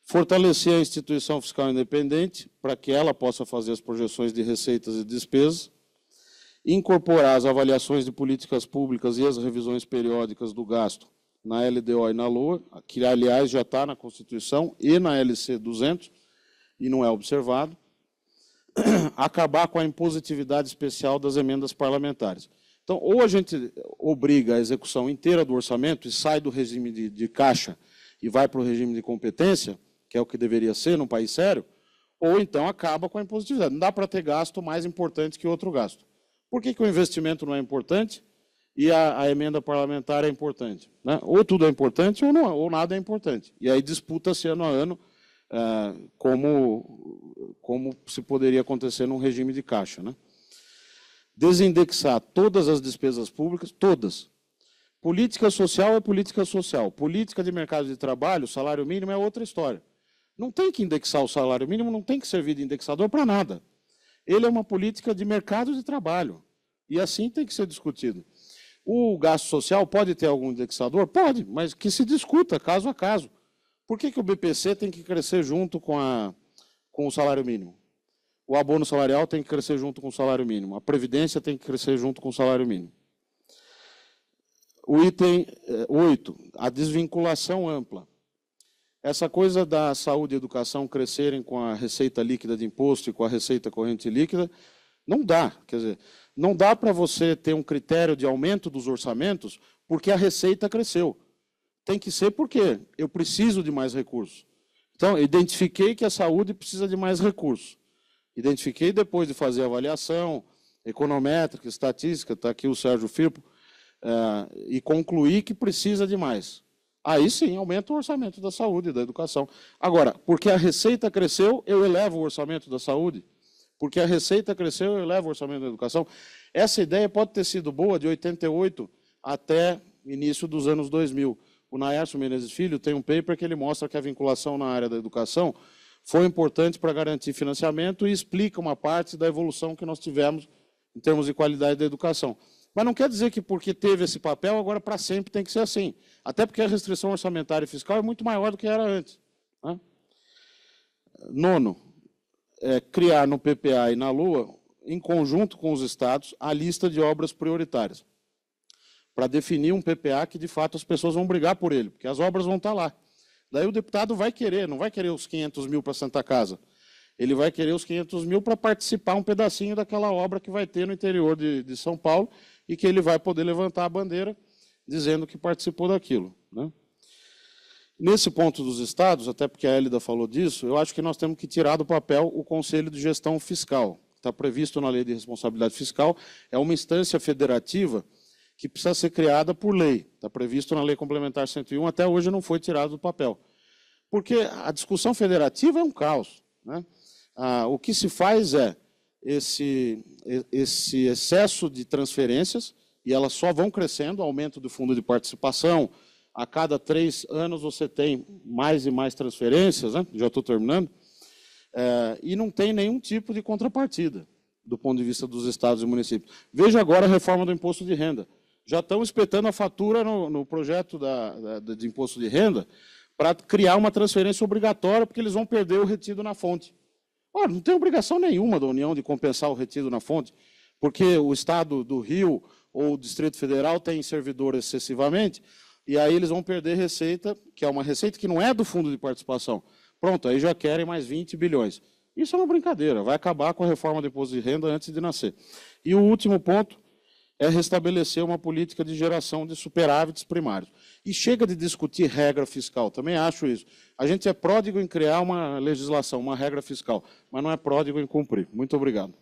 Fortalecer a instituição fiscal independente para que ela possa fazer as projeções de receitas e despesas. Incorporar as avaliações de políticas públicas e as revisões periódicas do gasto na LDO e na LOA, que, aliás, já está na Constituição e na LC 200, e não é observado. Acabar com a impositividade especial das emendas parlamentares. Então, ou a gente obriga a execução inteira do orçamento e sai do regime de caixa e vai para o regime de competência, que é o que deveria ser num país sério, ou então acaba com a impositividade. Não dá para ter gasto mais importante que outro gasto. Por que o investimento não é importante e a emenda parlamentar é importante? Né? Ou tudo é importante ou, não, ou nada é importante. E aí disputa-se ano a ano como se poderia acontecer num regime de caixa. Né? Desindexar todas as despesas públicas, todas. Política social é política social. Política de mercado de trabalho, salário mínimo é outra história. Não tem que indexar o salário mínimo, não tem que servir de indexador para nada. Ele é uma política de mercado de trabalho. E assim tem que ser discutido. O gasto social pode ter algum indexador? Pode, mas que se discuta caso a caso. Por que o BPC tem que crescer junto com o salário mínimo? O abono salarial tem que crescer junto com o salário mínimo. A previdência tem que crescer junto com o salário mínimo. O item 8, a desvinculação ampla. Essa coisa da saúde e educação crescerem com a receita líquida de imposto e com a receita corrente líquida, não dá. Quer dizer, não dá para você ter um critério de aumento dos orçamentos porque a receita cresceu. Tem que ser porque eu preciso de mais recursos. Então, identifiquei que a saúde precisa de mais recursos. Identifiquei depois de fazer avaliação econométrica, estatística, está aqui o Sérgio Firpo, e concluí que precisa de mais. Aí sim, aumenta o orçamento da saúde e da educação. Agora, porque a receita cresceu, eu elevo o orçamento da saúde. Porque a receita cresceu, eu elevo o orçamento da educação. Essa ideia pode ter sido boa de 88 até início dos anos 2000. O Naércio Menezes Filho tem um paper que ele mostra que a vinculação na área da educação foi importante para garantir financiamento e explica uma parte da evolução que nós tivemos em termos de qualidade da educação. Mas não quer dizer que porque teve esse papel, agora para sempre tem que ser assim. Até porque a restrição orçamentária e fiscal é muito maior do que era antes. Né? Nono, criar no PPA e na LOA, em conjunto com os estados, a lista de obras prioritárias. Para definir um PPA que, de fato, as pessoas vão brigar por ele, porque as obras vão estar lá. Daí o deputado vai querer, não vai querer os 500 mil para Santa Casa. Ele vai querer os 500 mil para participar um pedacinho daquela obra que vai ter no interior de São Paulo e que ele vai poder levantar a bandeira dizendo que participou daquilo. Né? Nesse ponto dos estados, até porque a Hélida falou disso, eu acho que nós temos que tirar do papel o Conselho de Gestão Fiscal. Está previsto na Lei de Responsabilidade Fiscal, é uma instância federativa que precisa ser criada por lei. Está previsto na Lei Complementar 101, até hoje não foi tirado do papel. Porque a discussão federativa é um caos. Né? O que se faz é esse excesso de transferências, e elas só vão crescendo, aumento do fundo de participação, a cada 3 anos você tem mais e mais transferências, né? Já estou terminando, e não tem nenhum tipo de contrapartida do ponto de vista dos estados e municípios. Veja agora a reforma do imposto de renda. Já estão espetando a fatura no projeto de imposto de renda para criar uma transferência obrigatória, porque eles vão perder o retido na fonte. Ora, não tem obrigação nenhuma da União de compensar o retido na fonte, porque o Estado do Rio ou o Distrito Federal tem servidor excessivamente, e aí eles vão perder receita, que é uma receita que não é do fundo de participação. Pronto, aí já querem mais 20 bilhões. Isso é uma brincadeira, vai acabar com a reforma do imposto de renda antes de nascer. E o último ponto é restabelecer uma política de geração de superávites primários. E chega de discutir regra fiscal, também acho isso. A gente é pródigo em criar uma legislação, uma regra fiscal, mas não é pródigo em cumprir. Muito obrigado.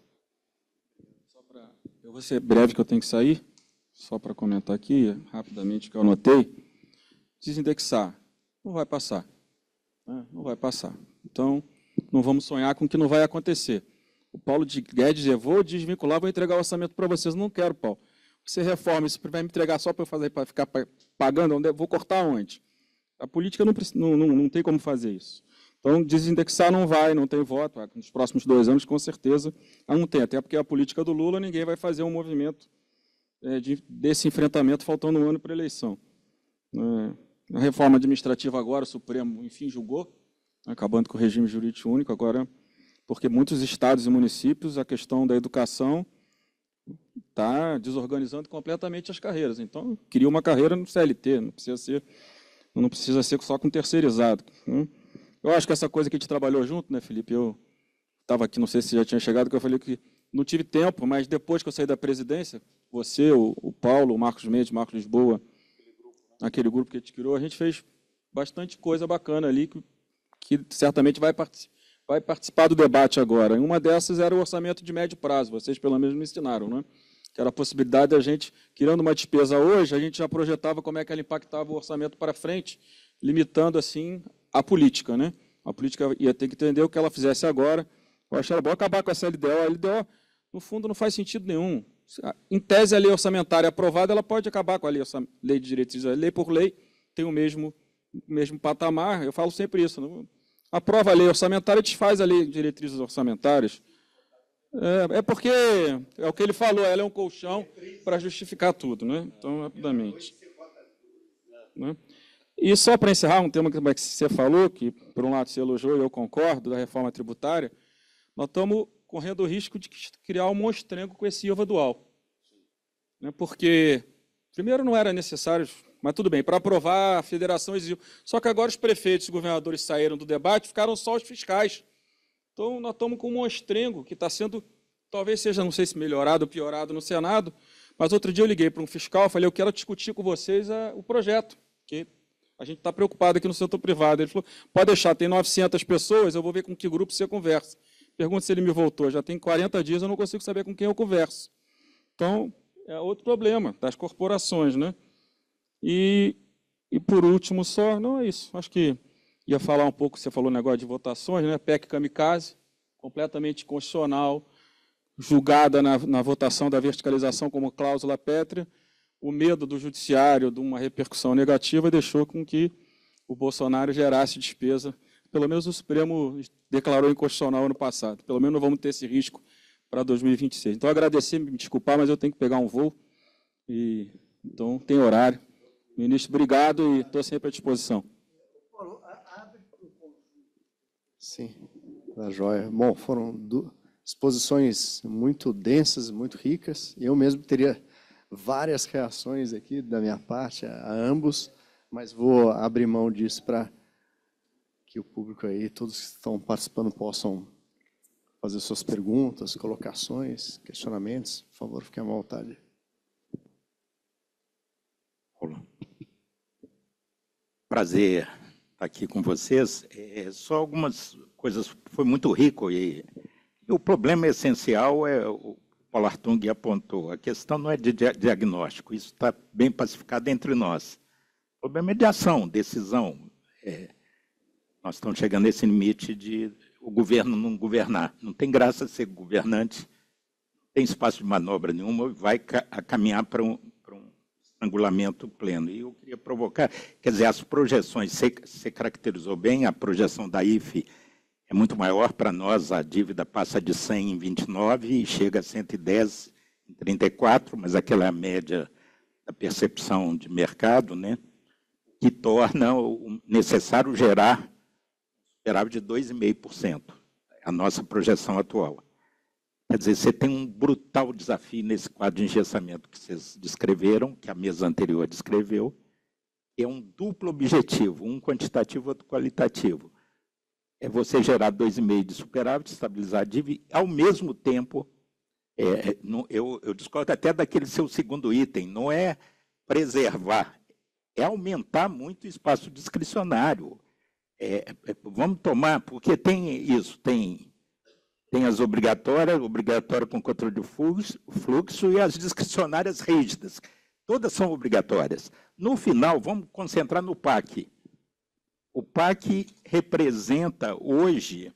Eu vou ser breve, que eu tenho que sair, só para comentar aqui, rapidamente, que eu anotei. Desindexar, não vai passar. Né? Não vai passar. Então, não vamos sonhar com o que não vai acontecer. O Paulo Guedes dizia, vou desvincular, vou entregar o orçamento para vocês. Não quero, Paulo. Você reforma, isso vai me entregar só para ficar pagando, vou cortar onde? A política não tem como fazer isso. Então, desindexar não vai, não tem voto. Nos próximos 2 anos, com certeza, não tem. Até porque a política do Lula, ninguém vai fazer um movimento desse enfrentamento faltando 1 ano para a eleição. A reforma administrativa agora, o Supremo, enfim, julgou. acabando com o regime jurídico único, agora, porque muitos estados e municípios, a questão da educação está desorganizando completamente as carreiras. Então, queria uma carreira no CLT, não precisa ser só com terceirizado. Eu acho que essa coisa que a gente trabalhou junto, né, Felipe? Eu estava aqui, não sei se já tinha chegado, que eu falei que não tive tempo, mas depois que eu saí da presidência, você, o Paulo, o Marcos Mendes, Marcos Lisboa, aquele grupo que a gente criou, a gente fez bastante coisa bacana ali, que certamente vai participar do debate agora. E uma dessas era o orçamento de médio prazo, vocês pelo menos me ensinaram, né? Que era a possibilidade da gente, criando uma despesa hoje, a gente já projetava como é que ela impactava o orçamento para frente, limitando assim a política, né? A política ia ter que entender o que ela fizesse agora. Eu achei bom acabar com essa LDO. A LDO, no fundo, não faz sentido nenhum. Em tese, a lei orçamentária aprovada, ela pode acabar com a lei de diretrizes. A lei por lei tem o mesmo patamar. Eu falo sempre isso. Não? Aprova a lei orçamentária e desfaz a lei de diretrizes orçamentárias. É porque, é o que ele falou, ela é um colchão para justificar tudo, né? Então, rapidamente. Né? E só para encerrar, um tema que você falou, que por um lado você elogiou e eu concordo, da reforma tributária, nós estamos correndo o risco de criar um monstrengo com esse IVA dual. Né? Porque, primeiro, não era necessário, mas tudo bem, para aprovar a federação exigiu. Só que agora os prefeitos e governadores saíram do debate, ficaram só os fiscais. Então, nós estamos com um monstrengo que está sendo, talvez seja, não sei se melhorado ou piorado no Senado, mas outro dia eu liguei para um fiscal, falei, eu quero discutir com vocês o projeto, que a gente está preocupado aqui no setor privado. Ele falou, pode deixar, tem 900 pessoas, eu vou ver com que grupo você conversa. Pergunta se ele me voltou, já tem 40 dias, eu não consigo saber com quem eu converso. Então, é outro problema das corporações, né? E por último só, não é isso, acho que ia falar um pouco, você falou negócio de votações, né? PEC Kamikaze, completamente constitucional, julgada na votação da verticalização como cláusula pétrea. O medo do judiciário de uma repercussão negativa deixou com que o Bolsonaro gerasse despesa. Pelo menos o Supremo declarou inconstitucional ano passado. Pelo menos não vamos ter esse risco para 2026. Então, agradecer, me desculpar, mas eu tenho que pegar um voo. Então, tem horário. Ministro, obrigado e estou sempre à disposição. Sim, tá joia. Bom, foram exposições muito densas, muito ricas. Eu mesmo teria várias reações aqui da minha parte a ambos, mas vou abrir mão disso para que o público aí, todos que estão participando, possam fazer suas perguntas, colocações, questionamentos. Por favor, fiquem à vontade. Olá. Prazer estar aqui com vocês. Só algumas coisas, foi muito rico e o problema essencial o Paulo Hartung apontou. A questão não é de diagnóstico, isso está bem pacificado entre nós. O problema é de ação, decisão. Nós estamos chegando nesse limite de o governo não governar. Não tem graça ser governante, não tem espaço de manobra nenhuma, vai caminhar para um estrangulamento pleno. E eu queria provocar, quer dizer, as projeções, você caracterizou bem, a projeção da IFE é muito maior para nós, a dívida passa de 100 em 29 e chega a 110 em 34, mas aquela é a média da percepção de mercado, né, que torna necessário gerar superávit de 2,5%, a nossa projeção atual. Quer dizer, você tem um brutal desafio nesse quadro de engessamento que vocês descreveram, que a mesa anterior descreveu, que é um duplo objetivo, um quantitativo e outro qualitativo. É você gerar 2,5% de superávit, estabilizar a dívida, e, ao mesmo tempo, eu discordo até daquele seu segundo item, não é preservar, é aumentar muito o espaço discricionário. Vamos tomar, porque tem isso, tem as obrigatória com controle de fluxo e as discricionárias rígidas. Todas são obrigatórias. No final, vamos concentrar no PAC. O PAC representa hoje,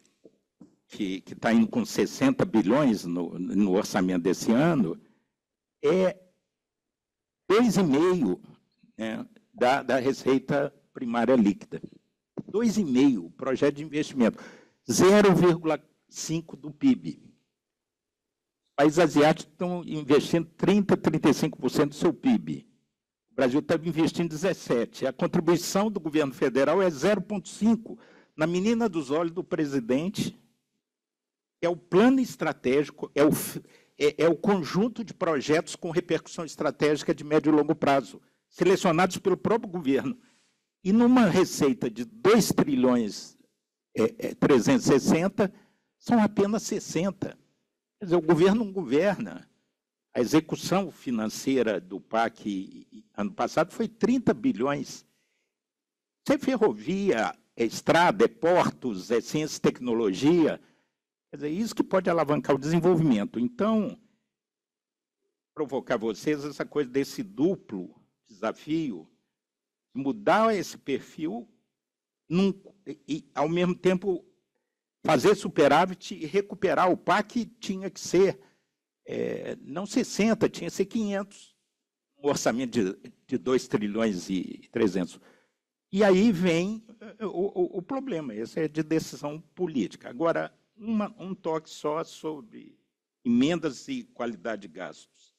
que está indo com 60 bilhões no orçamento desse ano, 2,5%, né, da receita primária líquida. 2,5%, projeto de investimento. 0,5% do PIB. Os países asiáticos estão investindo 30%, 35% do seu PIB. O Brasil está investindo 17%. A contribuição do governo federal é 0,5%. na menina dos olhos do presidente, é o plano estratégico, é o conjunto de projetos com repercussão estratégica de médio e longo prazo, selecionados pelo próprio governo. E numa receita de 2 trilhões 360, são apenas 60. Quer dizer, o governo não governa. A execução financeira do PAC ano passado foi 30 bilhões. Se é ferrovia, é estrada, é portos, é ciência e tecnologia, quer dizer, isso que pode alavancar o desenvolvimento. Então, provocar vocês essa coisa desse duplo desafio, mudar esse perfil e, ao mesmo tempo, fazer superávit e recuperar. O PAC tinha que ser, não 60, tinha que ser 500, um orçamento de 2 trilhões e 300. E aí vem o problema, esse é de decisão política. Agora, um toque só sobre emendas e qualidade de gastos.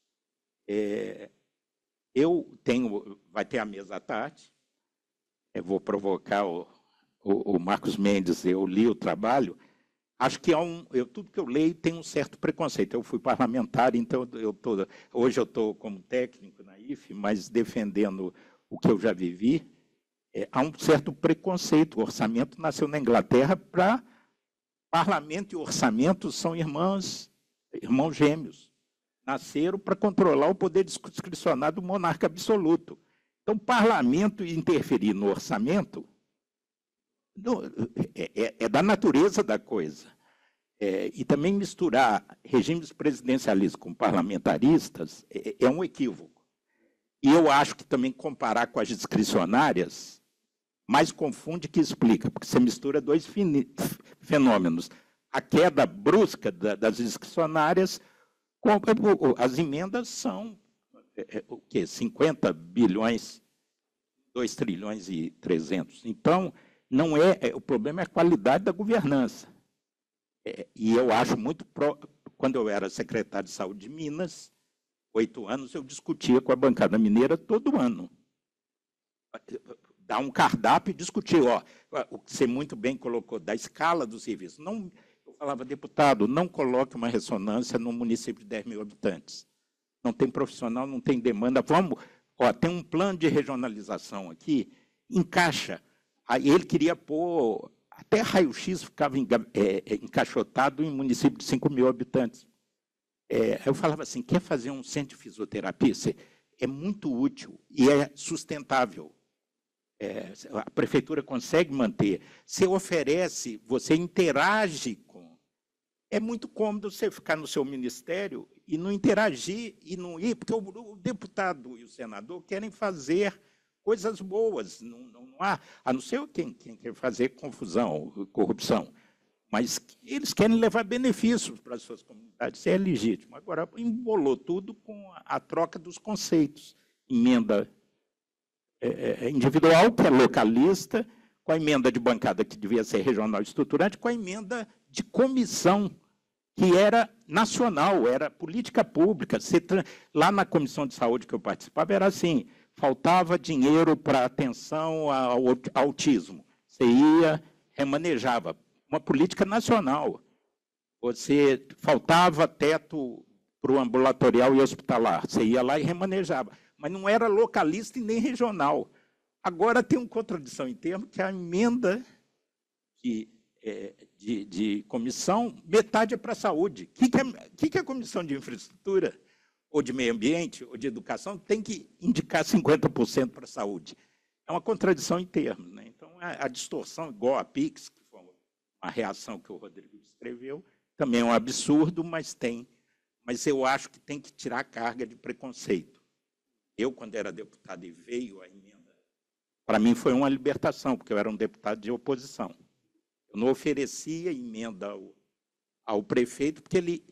Vai ter a mesa à tarde, eu vou provocar o Marcos Mendes, eu li o trabalho, acho que tudo que eu leio tem um certo preconceito. Eu fui parlamentar, então hoje eu estou como técnico na IFE, mas defendendo o que eu já vivi. Há um certo preconceito. O orçamento nasceu na Inglaterra para parlamento e orçamento são irmãos gêmeos. Nasceram para controlar o poder discricionário do monarca absoluto. Então, parlamento interferir no orçamento é da natureza da coisa. E também misturar regimes presidencialistas com parlamentaristas é um equívoco. E eu acho que também comparar com as discricionárias mais confunde que explica, porque você mistura 2 fenômenos. A queda brusca das discricionárias, as emendas são o quê? 50 bilhões, 2 trilhões e 300. Então, não o problema é a qualidade da governança. E eu acho muito... Quando eu era secretário de Saúde de Minas, 8 anos, eu discutia com a bancada mineira todo ano. Dar um cardápio e discutir, o que você muito bem colocou, da escala do serviço. Eu falava, deputado, não coloque uma ressonância num município de 10 mil habitantes. Não tem profissional, não tem demanda. Tem um plano de regionalização aqui, encaixa. Aí ele queria pôr, até raio-x ficava encaixotado em município de 5 mil habitantes. Eu falava assim, quer fazer um centro de fisioterapia? É muito útil e é sustentável. A prefeitura consegue manter. Você oferece, você interage com... É muito cômodo você ficar no seu ministério e não interagir e não ir, porque o deputado e o senador querem fazer coisas boas. Não há, a não ser quem quer fazer confusão, corrupção. Mas eles querem levar benefícios para as suas comunidades, isso é legítimo. Agora, embolou tudo com a troca dos conceitos. Emenda individual, que é localista, com a emenda de bancada, que devia ser regional estruturante, com a emenda de comissão, que era nacional, era política pública. Lá na Comissão de Saúde que eu participava, era assim, faltava dinheiro para atenção ao autismo. Você ia, remanejava. Uma política nacional. Faltava teto para o ambulatorial e hospitalar. Você ia lá e remanejava. Mas não era localista e nem regional. Agora tem uma contradição em termos que a emenda de comissão, metade é para a saúde. O que a comissão de infraestrutura, ou de meio ambiente, ou de educação, tem que indicar 50% para a saúde? É uma contradição em termos. Né? Então, a distorção, igual a PIX, que foi uma reação que o Rodrigo descreveu, também é um absurdo, mas tem. Mas eu acho que tem que tirar a carga de preconceito. Eu, quando era deputado e veio a emenda, para mim foi uma libertação, porque eu era um deputado de oposição. Eu não oferecia emenda ao prefeito, porque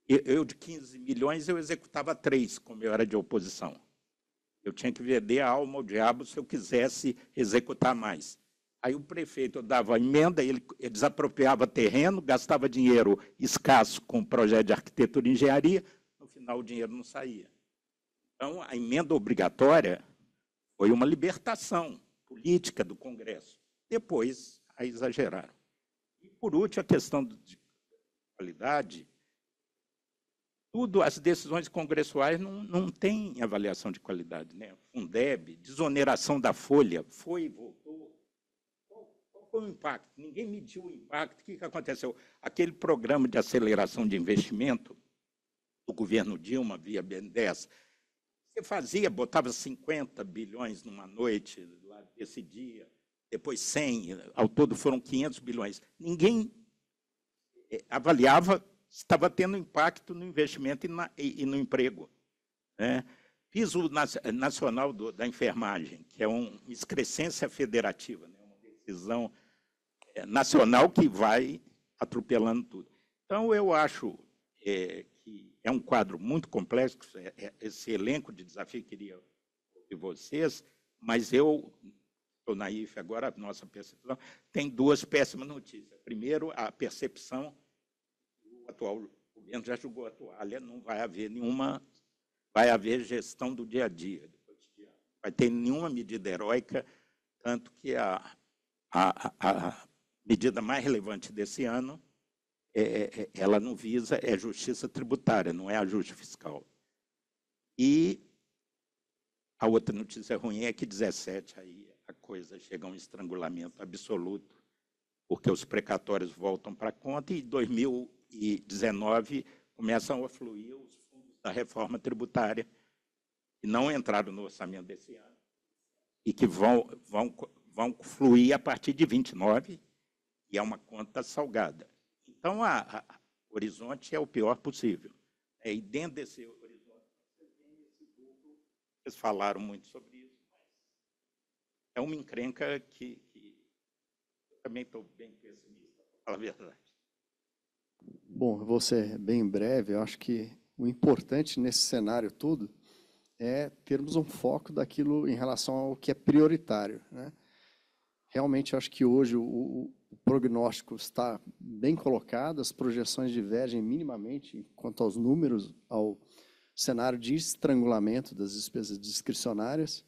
eu de 15 milhões, eu executava 3, como eu era de oposição. Eu tinha que vender a alma ao diabo se eu quisesse executar mais. Aí o prefeito dava a emenda, ele desapropriava terreno, gastava dinheiro escasso com projeto de arquitetura e engenharia, no final o dinheiro não saía. Então, a emenda obrigatória foi uma libertação política do Congresso. Depois, exageraram. E, por último, a questão de qualidade. Tudo, as decisões congressuais não têm avaliação de qualidade, né? Fundeb, desoneração da folha, foi e voltou. Qual foi o impacto? Ninguém mediu o impacto. O que aconteceu? Aquele programa de aceleração de investimento do governo Dilma, via BNDES, você fazia, botava 50 bilhões numa noite, lá desse dia, depois 100, ao todo foram 500 bilhões. Ninguém avaliava se estava tendo impacto no investimento e no emprego, né? Piso Nacional da Enfermagem, que é uma excrescência federativa, né? Uma decisão nacional que vai atropelando tudo. Então, eu acho que é um quadro muito complexo, esse elenco de desafio que queria ouvir vocês, mas eu estou na IFE agora, a nossa percepção, tem duas péssimas notícias. Primeiro, a percepção, o atual governo já jogou a toalha, não vai haver nenhuma, vai haver gestão do dia a dia, do cotidiano. Vai ter nenhuma medida heróica, tanto que a medida mais relevante desse ano, ela não visa, é justiça tributária, não é ajuste fiscal. E a outra notícia ruim é que 17, aí a coisa chega a um estrangulamento absoluto, porque os precatórios voltam para a conta e em 2019 começam a fluir os fundos da reforma tributária, que não entraram no orçamento desse ano, e que vão fluir a partir de 29, e é uma conta salgada. Então, o horizonte é o pior possível. E dentro desse horizonte, você tem esse grupo, vocês falaram muito sobre isso, mas é uma encrenca que eu também estou bem pessimista, para falar a verdade. Bom, eu vou ser bem breve. Eu acho que o importante nesse cenário todo é termos um foco daquilo em relação ao que é prioritário, né? Realmente, eu acho que hoje o prognóstico está bem colocado, as projeções divergem minimamente quanto aos números, ao cenário de estrangulamento das despesas discricionárias.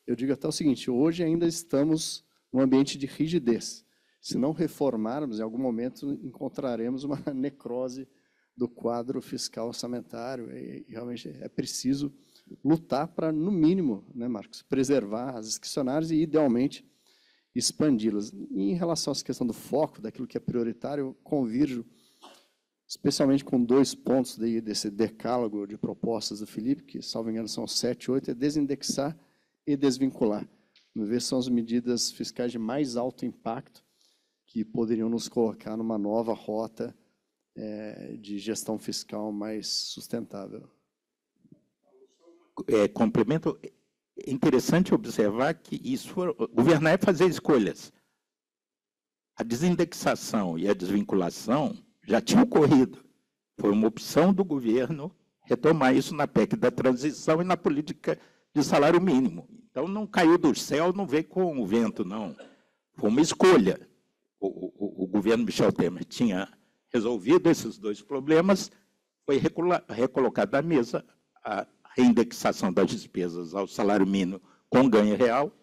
Eu digo até o seguinte, hoje ainda estamos num ambiente de rigidez. Se não reformarmos, em algum momento encontraremos uma necrose do quadro fiscal orçamentário, e realmente é preciso lutar para, no mínimo, né, Marcos, preservar as discricionárias e, idealmente, expandi-las. E em relação a essa questão do foco, daquilo que é prioritário, eu convirjo, especialmente com 2 pontos desse decálogo de propostas do Felipe, que, salvo engano, são 7, 8, é desindexar e desvincular. No ver, são as medidas fiscais de mais alto impacto que poderiam nos colocar numa nova rota de gestão fiscal mais sustentável. Complemento. É interessante observar que governar é fazer escolhas. A desindexação e a desvinculação já tinham ocorrido. Foi uma opção do governo retomar isso na PEC da transição e na política de salário mínimo. Então, não caiu do céu, não veio com o vento, não. Foi uma escolha. O governo Michel Temer tinha resolvido esses 2 problemas, foi recolocado à mesa a reindexação das despesas ao salário mínimo com ganho real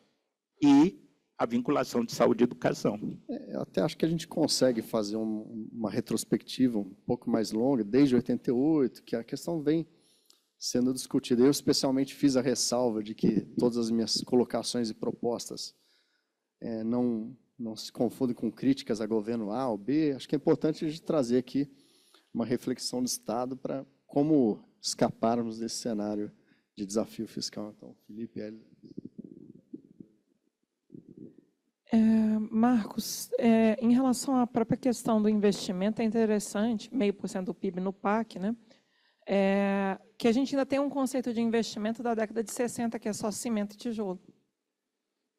e a vinculação de saúde e educação. Eu até acho que a gente consegue fazer uma retrospectiva um pouco mais longa, desde 88, que a questão vem sendo discutida. Eu, especialmente, fiz a ressalva de que todas as minhas colocações e propostas não se confundem com críticas a governo A ou B. Acho que é importante a gente trazer aqui uma reflexão do Estado para como escaparmos desse cenário de desafio fiscal. Então, Felipe, Marcos, em relação à própria questão do investimento, é interessante, 0,5% do PIB no PAC, né? Que a gente ainda tem um conceito de investimento da década de 60, que é só cimento e tijolo.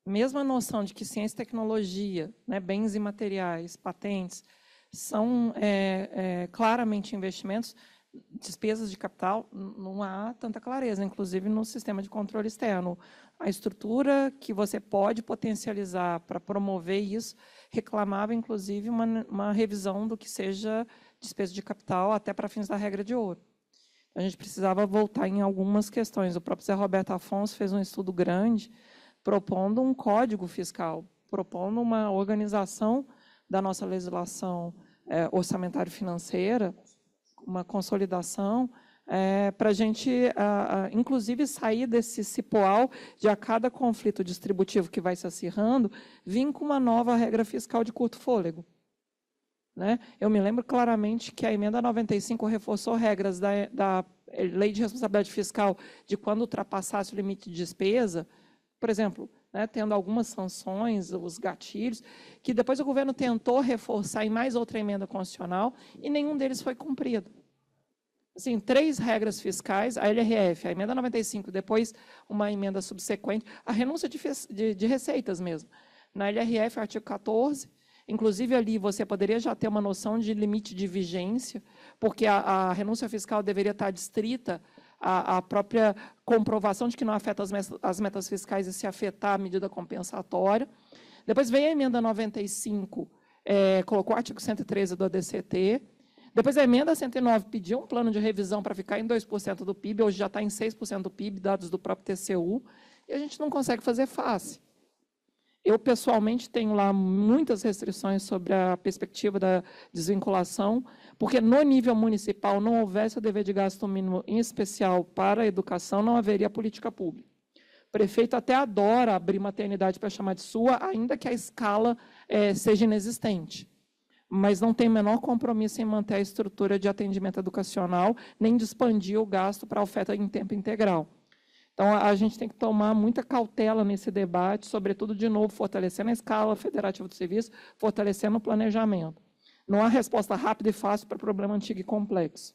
Mesmo a noção de que ciência e tecnologia, né, bens imateriais, patentes, são claramente investimentos, despesas de capital, não há tanta clareza, inclusive no sistema de controle externo. A estrutura que você pode potencializar para promover isso reclamava, inclusive, uma revisão do que seja despesa de capital até para fins da regra de ouro. A gente precisava voltar em algumas questões. O próprio Zé Roberto Afonso fez um estudo grande propondo um código fiscal. propondo uma organização da nossa legislação orçamentário-financeira, uma consolidação, para a gente, inclusive, sair desse cipoal de a cada conflito distributivo que vai se acirrando, vir com uma nova regra fiscal de curto fôlego. Né? Eu me lembro claramente que a emenda 95 reforçou regras da Lei de Responsabilidade Fiscal de quando ultrapassasse o limite de despesa, por exemplo, né, tendo algumas sanções, os gatilhos, que depois o governo tentou reforçar em mais outra emenda constitucional e nenhum deles foi cumprido. Assim, 3 regras fiscais, a LRF, a emenda 95, depois uma emenda subsequente, a renúncia de receitas mesmo. Na LRF, artigo 14, inclusive ali você poderia já ter uma noção de limite de vigência, porque a renúncia fiscal deveria estar adstrita à própria comprovação de que não afeta as metas fiscais e se afetar a medida compensatória. Depois veio a emenda 95, colocou o artigo 113 do ADCT. Depois a emenda 109 pediu um plano de revisão para ficar em 2% do PIB, hoje já está em 6% do PIB, dados do próprio TCU, e a gente não consegue fazer face. Eu, pessoalmente, tenho lá muitas restrições sobre a perspectiva da desvinculação, porque no nível municipal não houvesse o dever de gasto mínimo, em especial para a educação, não haveria política pública. O prefeito até adora abrir maternidade para chamar de sua, ainda que a escala seja inexistente, mas não tem o menor compromisso em manter a estrutura de atendimento educacional, nem de expandir o gasto para a oferta em tempo integral. Então, a gente tem que tomar muita cautela nesse debate, sobretudo, de novo, fortalecendo a escala federativa do serviço, fortalecendo o planejamento. Não há resposta rápida e fácil para problema antigo e complexo.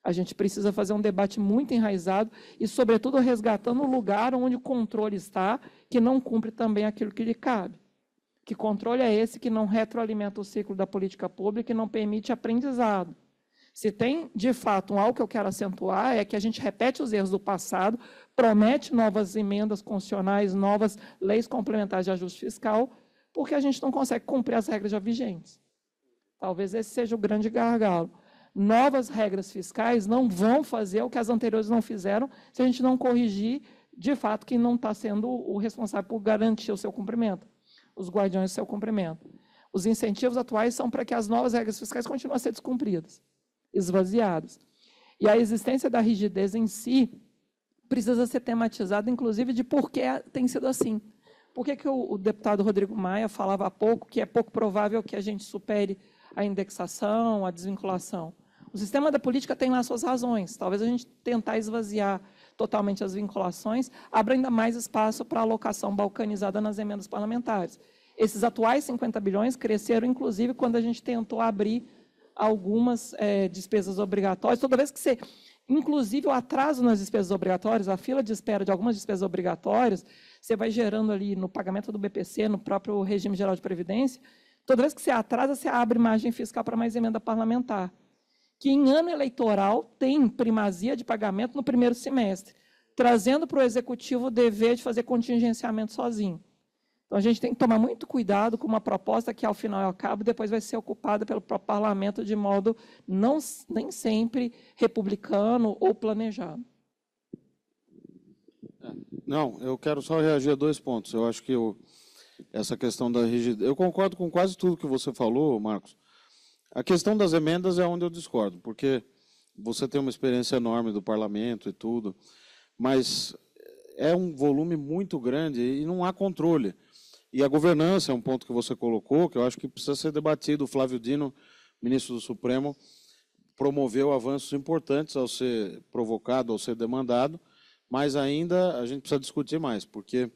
A gente precisa fazer um debate muito enraizado e, sobretudo, resgatando o lugar onde o controle está, que não cumpre também aquilo que lhe cabe. Que controle é esse que não retroalimenta o ciclo da política pública e não permite aprendizado? Se tem, de fato, algo que eu quero acentuar, é que a gente repete os erros do passado, promete novas emendas constitucionais, novas leis complementares de ajuste fiscal, porque a gente não consegue cumprir as regras já vigentes. Talvez esse seja o grande gargalo. Novas regras fiscais não vão fazer o que as anteriores não fizeram se a gente não corrigir, de fato, quem não está sendo o responsável por garantir o seu cumprimento, os guardiões do seu cumprimento. Os incentivos atuais são para que as novas regras fiscais continuem a ser descumpridas, esvaziadas. E a existência da rigidez em si precisa ser tematizada, inclusive, de por que tem sido assim. Por que o deputado Rodrigo Maia falava há pouco que é pouco provável que a gente supere a indexação, a desvinculação? O sistema da política tem lá suas razões. Talvez a gente tentar esvaziar totalmente as vinculações abra ainda mais espaço para a alocação balcanizada nas emendas parlamentares. Esses atuais 50 bilhões cresceram, inclusive, quando a gente tentou abrir algumas despesas obrigatórias. Toda vez que você, inclusive o atraso nas despesas obrigatórias, a fila de espera de algumas despesas obrigatórias, você vai gerando ali no pagamento do BPC, no próprio regime geral de previdência, toda vez que você atrasa, você abre margem fiscal para mais emenda parlamentar, que em ano eleitoral tem primazia de pagamento no primeiro semestre, trazendo para o executivo o dever de fazer contingenciamento sozinho. Então, a gente tem que tomar muito cuidado com uma proposta que, ao final e ao cabo, depois vai ser ocupada pelo próprio parlamento de modo nem sempre republicano ou planejado. Não, eu quero só reagir a 2 pontos. Eu acho que essa questão da rigidez... Eu concordo com quase tudo que você falou, Marcos. A questão das emendas é onde eu discordo, porque você tem uma experiência enorme do parlamento e tudo, mas é um volume muito grande e não há controle. E a governança é um ponto que você colocou, que eu acho que precisa ser debatido. O Flávio Dino, ministro do Supremo, promoveu avanços importantes ao ser provocado, ao ser demandado, mas ainda a gente precisa discutir mais, porque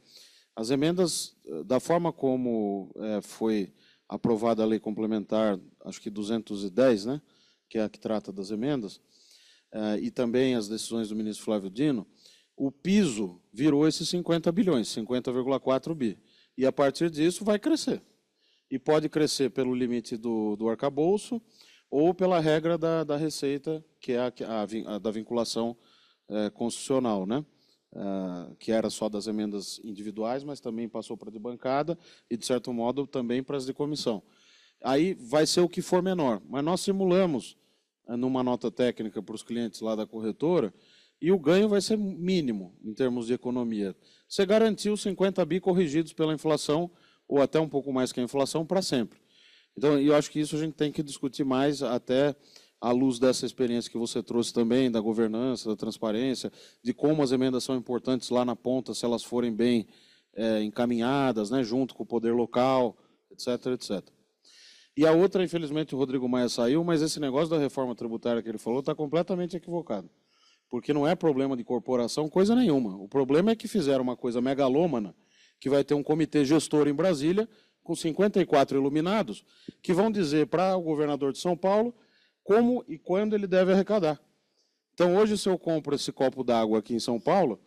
as emendas, da forma como foi aprovada a lei complementar, acho que 210, né, que é a que trata das emendas, e também as decisões do ministro Flávio Dino, o piso virou esses 50 bilhões, 50,4 bi. E, a partir disso, vai crescer. E pode crescer pelo limite do arcabouço ou pela regra da receita, que é a da vinculação constitucional, né? Que era só das emendas individuais, mas também passou para de bancada e, de certo modo, também para as de comissão. Aí vai ser o que for menor. Mas nós simulamos, numa nota técnica para os clientes lá da corretora, e o ganho vai ser mínimo em termos de economia. Você garantiu 50 bi corrigidos pela inflação ou até um pouco mais que a inflação, para sempre. Então, eu acho que isso a gente tem que discutir mais, até à luz dessa experiência que você trouxe também, da governança, da transparência, de como as emendas são importantes lá na ponta, se elas forem bem encaminhadas, né, junto com o poder local, etc, etc. E a outra, infelizmente, o Rodrigo Maia saiu, mas esse negócio da reforma tributária que ele falou está completamente equivocado. Porque não é problema de corporação, coisa nenhuma. O problema é que fizeram uma coisa megalômana, que vai ter um comitê gestor em Brasília, com 54 iluminados, que vão dizer para o governador de São Paulo como e quando ele deve arrecadar. Então, hoje, se eu compro esse copo d'água aqui em São Paulo,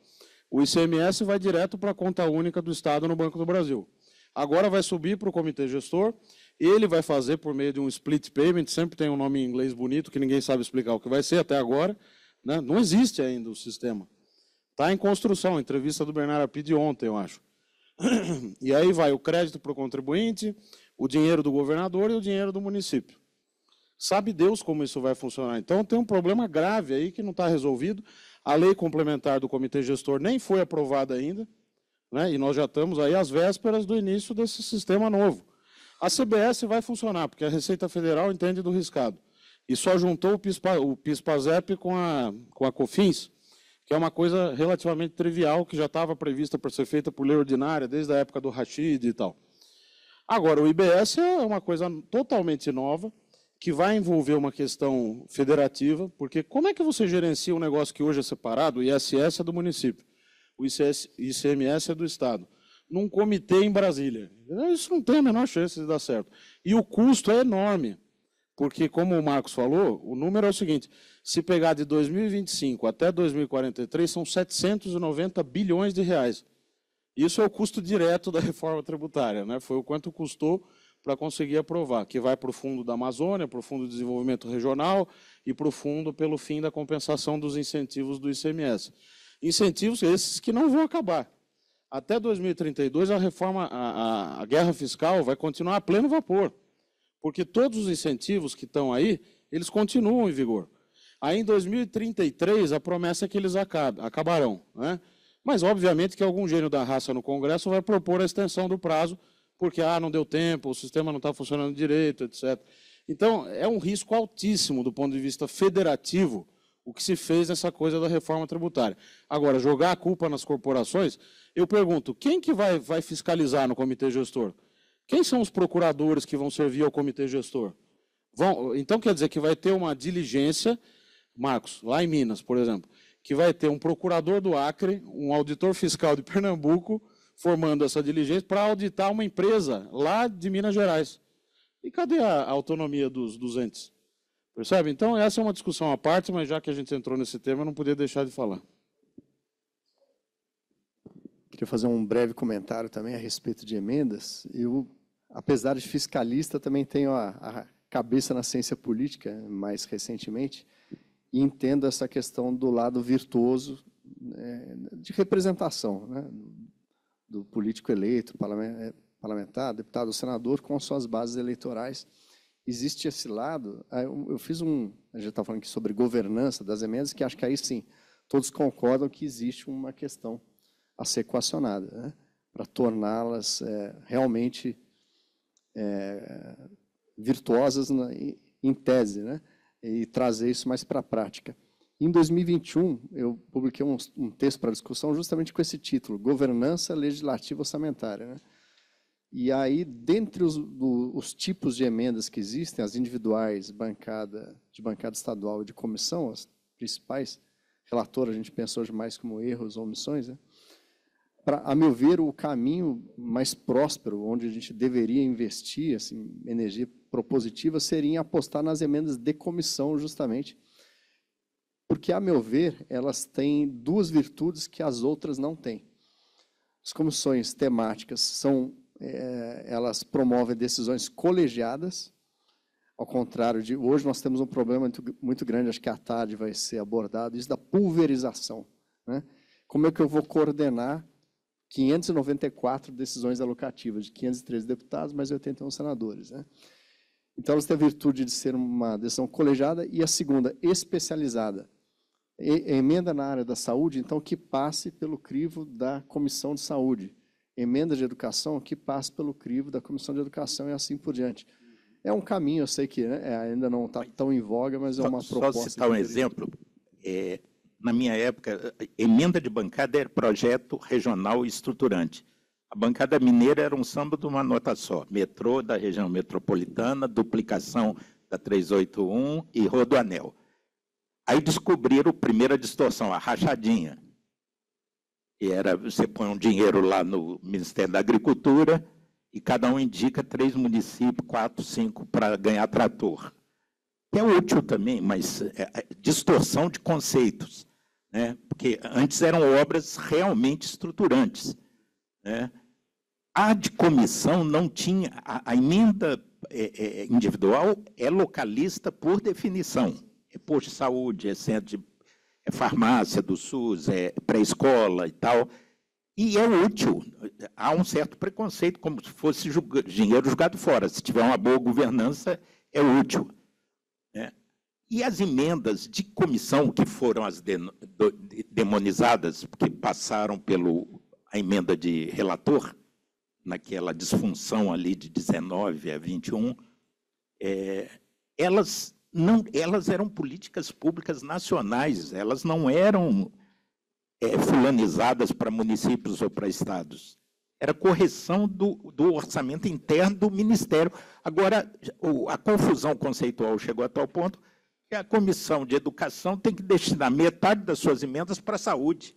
o ICMS vai direto para a conta única do Estado no Banco do Brasil. Agora vai subir para o comitê gestor, ele vai fazer por meio de um split payment, sempre tem um nome em inglês bonito, que ninguém sabe explicar o que vai ser até agora, né? Não existe ainda o sistema. Está em construção, entrevista do Bernardo Arpi de ontem, eu acho. E aí vai o crédito para o contribuinte, o dinheiro do governador e o dinheiro do município. Sabe Deus como isso vai funcionar. Então, tem um problema grave aí que não está resolvido. A lei complementar do comitê gestor nem foi aprovada ainda, né? E nós já estamos aí às vésperas do início desse sistema novo. A CBS vai funcionar, porque a Receita Federal entende do riscado. E só juntou o PIS/PASEP com a COFINS, que é uma coisa relativamente trivial, que já estava prevista para ser feita por lei ordinária, desde a época do Rachid e tal. Agora, o IBS é uma coisa totalmente nova, que vai envolver uma questão federativa, porque como é que você gerencia um negócio que hoje é separado? O ISS é do município, o ICMS é do Estado, num comitê em Brasília? Isso não tem a menor chance de dar certo. E o custo é enorme, porque, como o Marcos falou, o número é o seguinte: se pegar de 2025 até 2043, são 790 bilhões de reais. Isso é o custo direto da reforma tributária, né? Foi o quanto custou para conseguir aprovar, que vai para o Fundo da Amazônia, para o Fundo de Desenvolvimento Regional e para o Fundo pelo fim da compensação dos incentivos do ICMS. Incentivos esses que não vão acabar. Até 2032, a reforma, a guerra fiscal vai continuar a pleno vapor, porque todos os incentivos que estão aí, eles continuam em vigor. Aí, em 2033, a promessa é que eles acabarão, né? Mas, obviamente, que algum gênio da raça no Congresso vai propor a extensão do prazo, porque não deu tempo, o sistema não está funcionando direito, etc. Então, é um risco altíssimo do ponto de vista federativo o que se fez nessa coisa da reforma tributária. Agora, jogar a culpa nas corporações, eu pergunto, quem que vai fiscalizar no comitê gestor? Quem são os procuradores que vão servir ao comitê gestor? Então, quer dizer que vai ter uma diligência, Marcos, lá em Minas, por exemplo, que vai ter um procurador do Acre, um auditor fiscal de Pernambuco, formando essa diligência para auditar uma empresa lá de Minas Gerais. E cadê a autonomia dos entes? Percebe? Então, essa é uma discussão à parte, mas já que a gente entrou nesse tema, eu não podia deixar de falar. Queria fazer um breve comentário também a respeito de emendas. Eu, apesar de fiscalista, também tenho a cabeça na ciência política, mais recentemente, e entendo essa questão do lado virtuoso de representação, né, do político eleito, parlamentar, deputado, senador, com as suas bases eleitorais. Existe esse lado. Eu fiz a gente está falando aqui sobre governança das emendas, que acho que aí sim, todos concordam que existe uma questão a ser equacionada, né, para torná-las realmente virtuosas em tese, né, e trazer isso mais para a prática. Em 2021, eu publiquei um texto para discussão justamente com esse título, Governança Legislativa Orçamentária, né? E aí, dentre os tipos de emendas que existem, as individuais, de bancada estadual e de comissão, as principais, relator a gente pensou mais como erros ou omissões, né? A meu ver, o caminho mais próspero, onde a gente deveria investir assim, energia propositiva, seria em apostar nas emendas de comissão, justamente, porque, a meu ver, elas têm duas virtudes que as outras não têm. As comissões temáticas elas promovem decisões colegiadas, ao contrário de... Hoje nós temos um problema muito grande, acho que à tarde vai ser abordado, isso da pulverização, né? Como é que eu vou coordenar 594 decisões alocativas, de 513 deputados, mais 81 senadores, né? Então, elas têm a virtude de ser uma decisão colegiada, e a segunda, especializada. Emenda na área da saúde, então, que passe pelo crivo da Comissão de Saúde, emenda de educação que passe pelo crivo da Comissão de Educação e assim por diante. É um caminho, eu sei que ainda não está tão em voga, mas é uma proposta. Só citar um exemplo. Na minha época, emenda de bancada era projeto regional estruturante. A bancada mineira era um samba de uma nota só. Metrô da região metropolitana, duplicação da 381 e Rodoanel. Aí descobriram a primeira distorção, a rachadinha. E era, você põe um dinheiro lá no Ministério da Agricultura e cada um indica 3 municípios, 4, 5 para ganhar trator. Que é útil também, mas distorção de conceitos, né? Porque antes eram obras realmente estruturantes, né? A de comissão não tinha, a emenda individual é localista por definição. É posto de saúde, é centro de farmácia do SUS, é pré-escola e tal. E é útil. Há um certo preconceito, como se fosse dinheiro jogado fora. Se tiver uma boa governança, é útil. Né? E as emendas de comissão, que foram as demonizadas, que passaram pela emenda de relator, naquela disfunção ali de 19 a 21, elas eram políticas públicas nacionais, elas não eram fulanizadas para municípios ou para estados. Era correção do orçamento interno do Ministério. Agora, a confusão conceitual chegou a tal ponto que a Comissão de Educação tem que destinar metade das suas emendas para a saúde,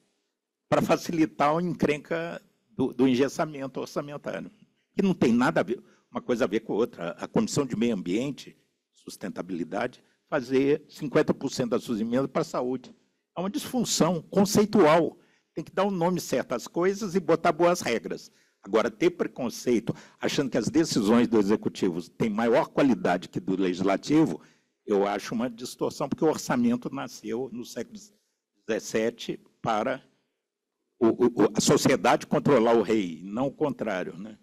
para facilitar a encrenca do engessamento orçamentário, que não tem nada a ver, uma coisa a ver com a outra. A Comissão de Meio Ambiente, Sustentabilidade, fazer 50% das suas emendas para a saúde. É uma disfunção conceitual. Tem que dar o nome certo às coisas e botar boas regras. Agora, ter preconceito, achando que as decisões do Executivo têm maior qualidade que do Legislativo, eu acho uma distorção, porque o orçamento nasceu no século XVII para a sociedade controlar o rei, não o contrário, né?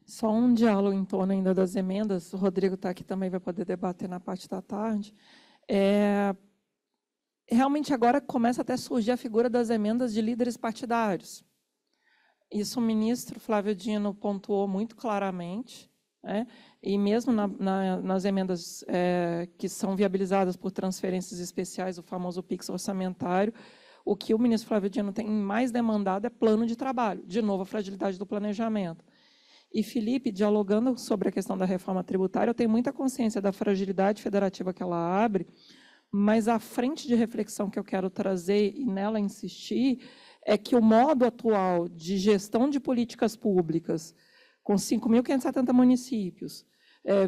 Só um diálogo em torno ainda das emendas, o Rodrigo está aqui também, vai poder debater na parte da tarde. Realmente agora começa até a surgir a figura das emendas de líderes partidários. Isso o ministro Flávio Dino pontuou muito claramente, né? E mesmo nas emendas que são viabilizadas por transferências especiais, o famoso PIX orçamentário, o que o ministro Flávio Dino tem mais demandado é plano de trabalho, de novo, a fragilidade do planejamento. E, Felipe, dialogando sobre a questão da reforma tributária, eu tenho muita consciência da fragilidade federativa que ela abre, mas a frente de reflexão que eu quero trazer e nela insistir é que o modo atual de gestão de políticas públicas, com 5.570 municípios,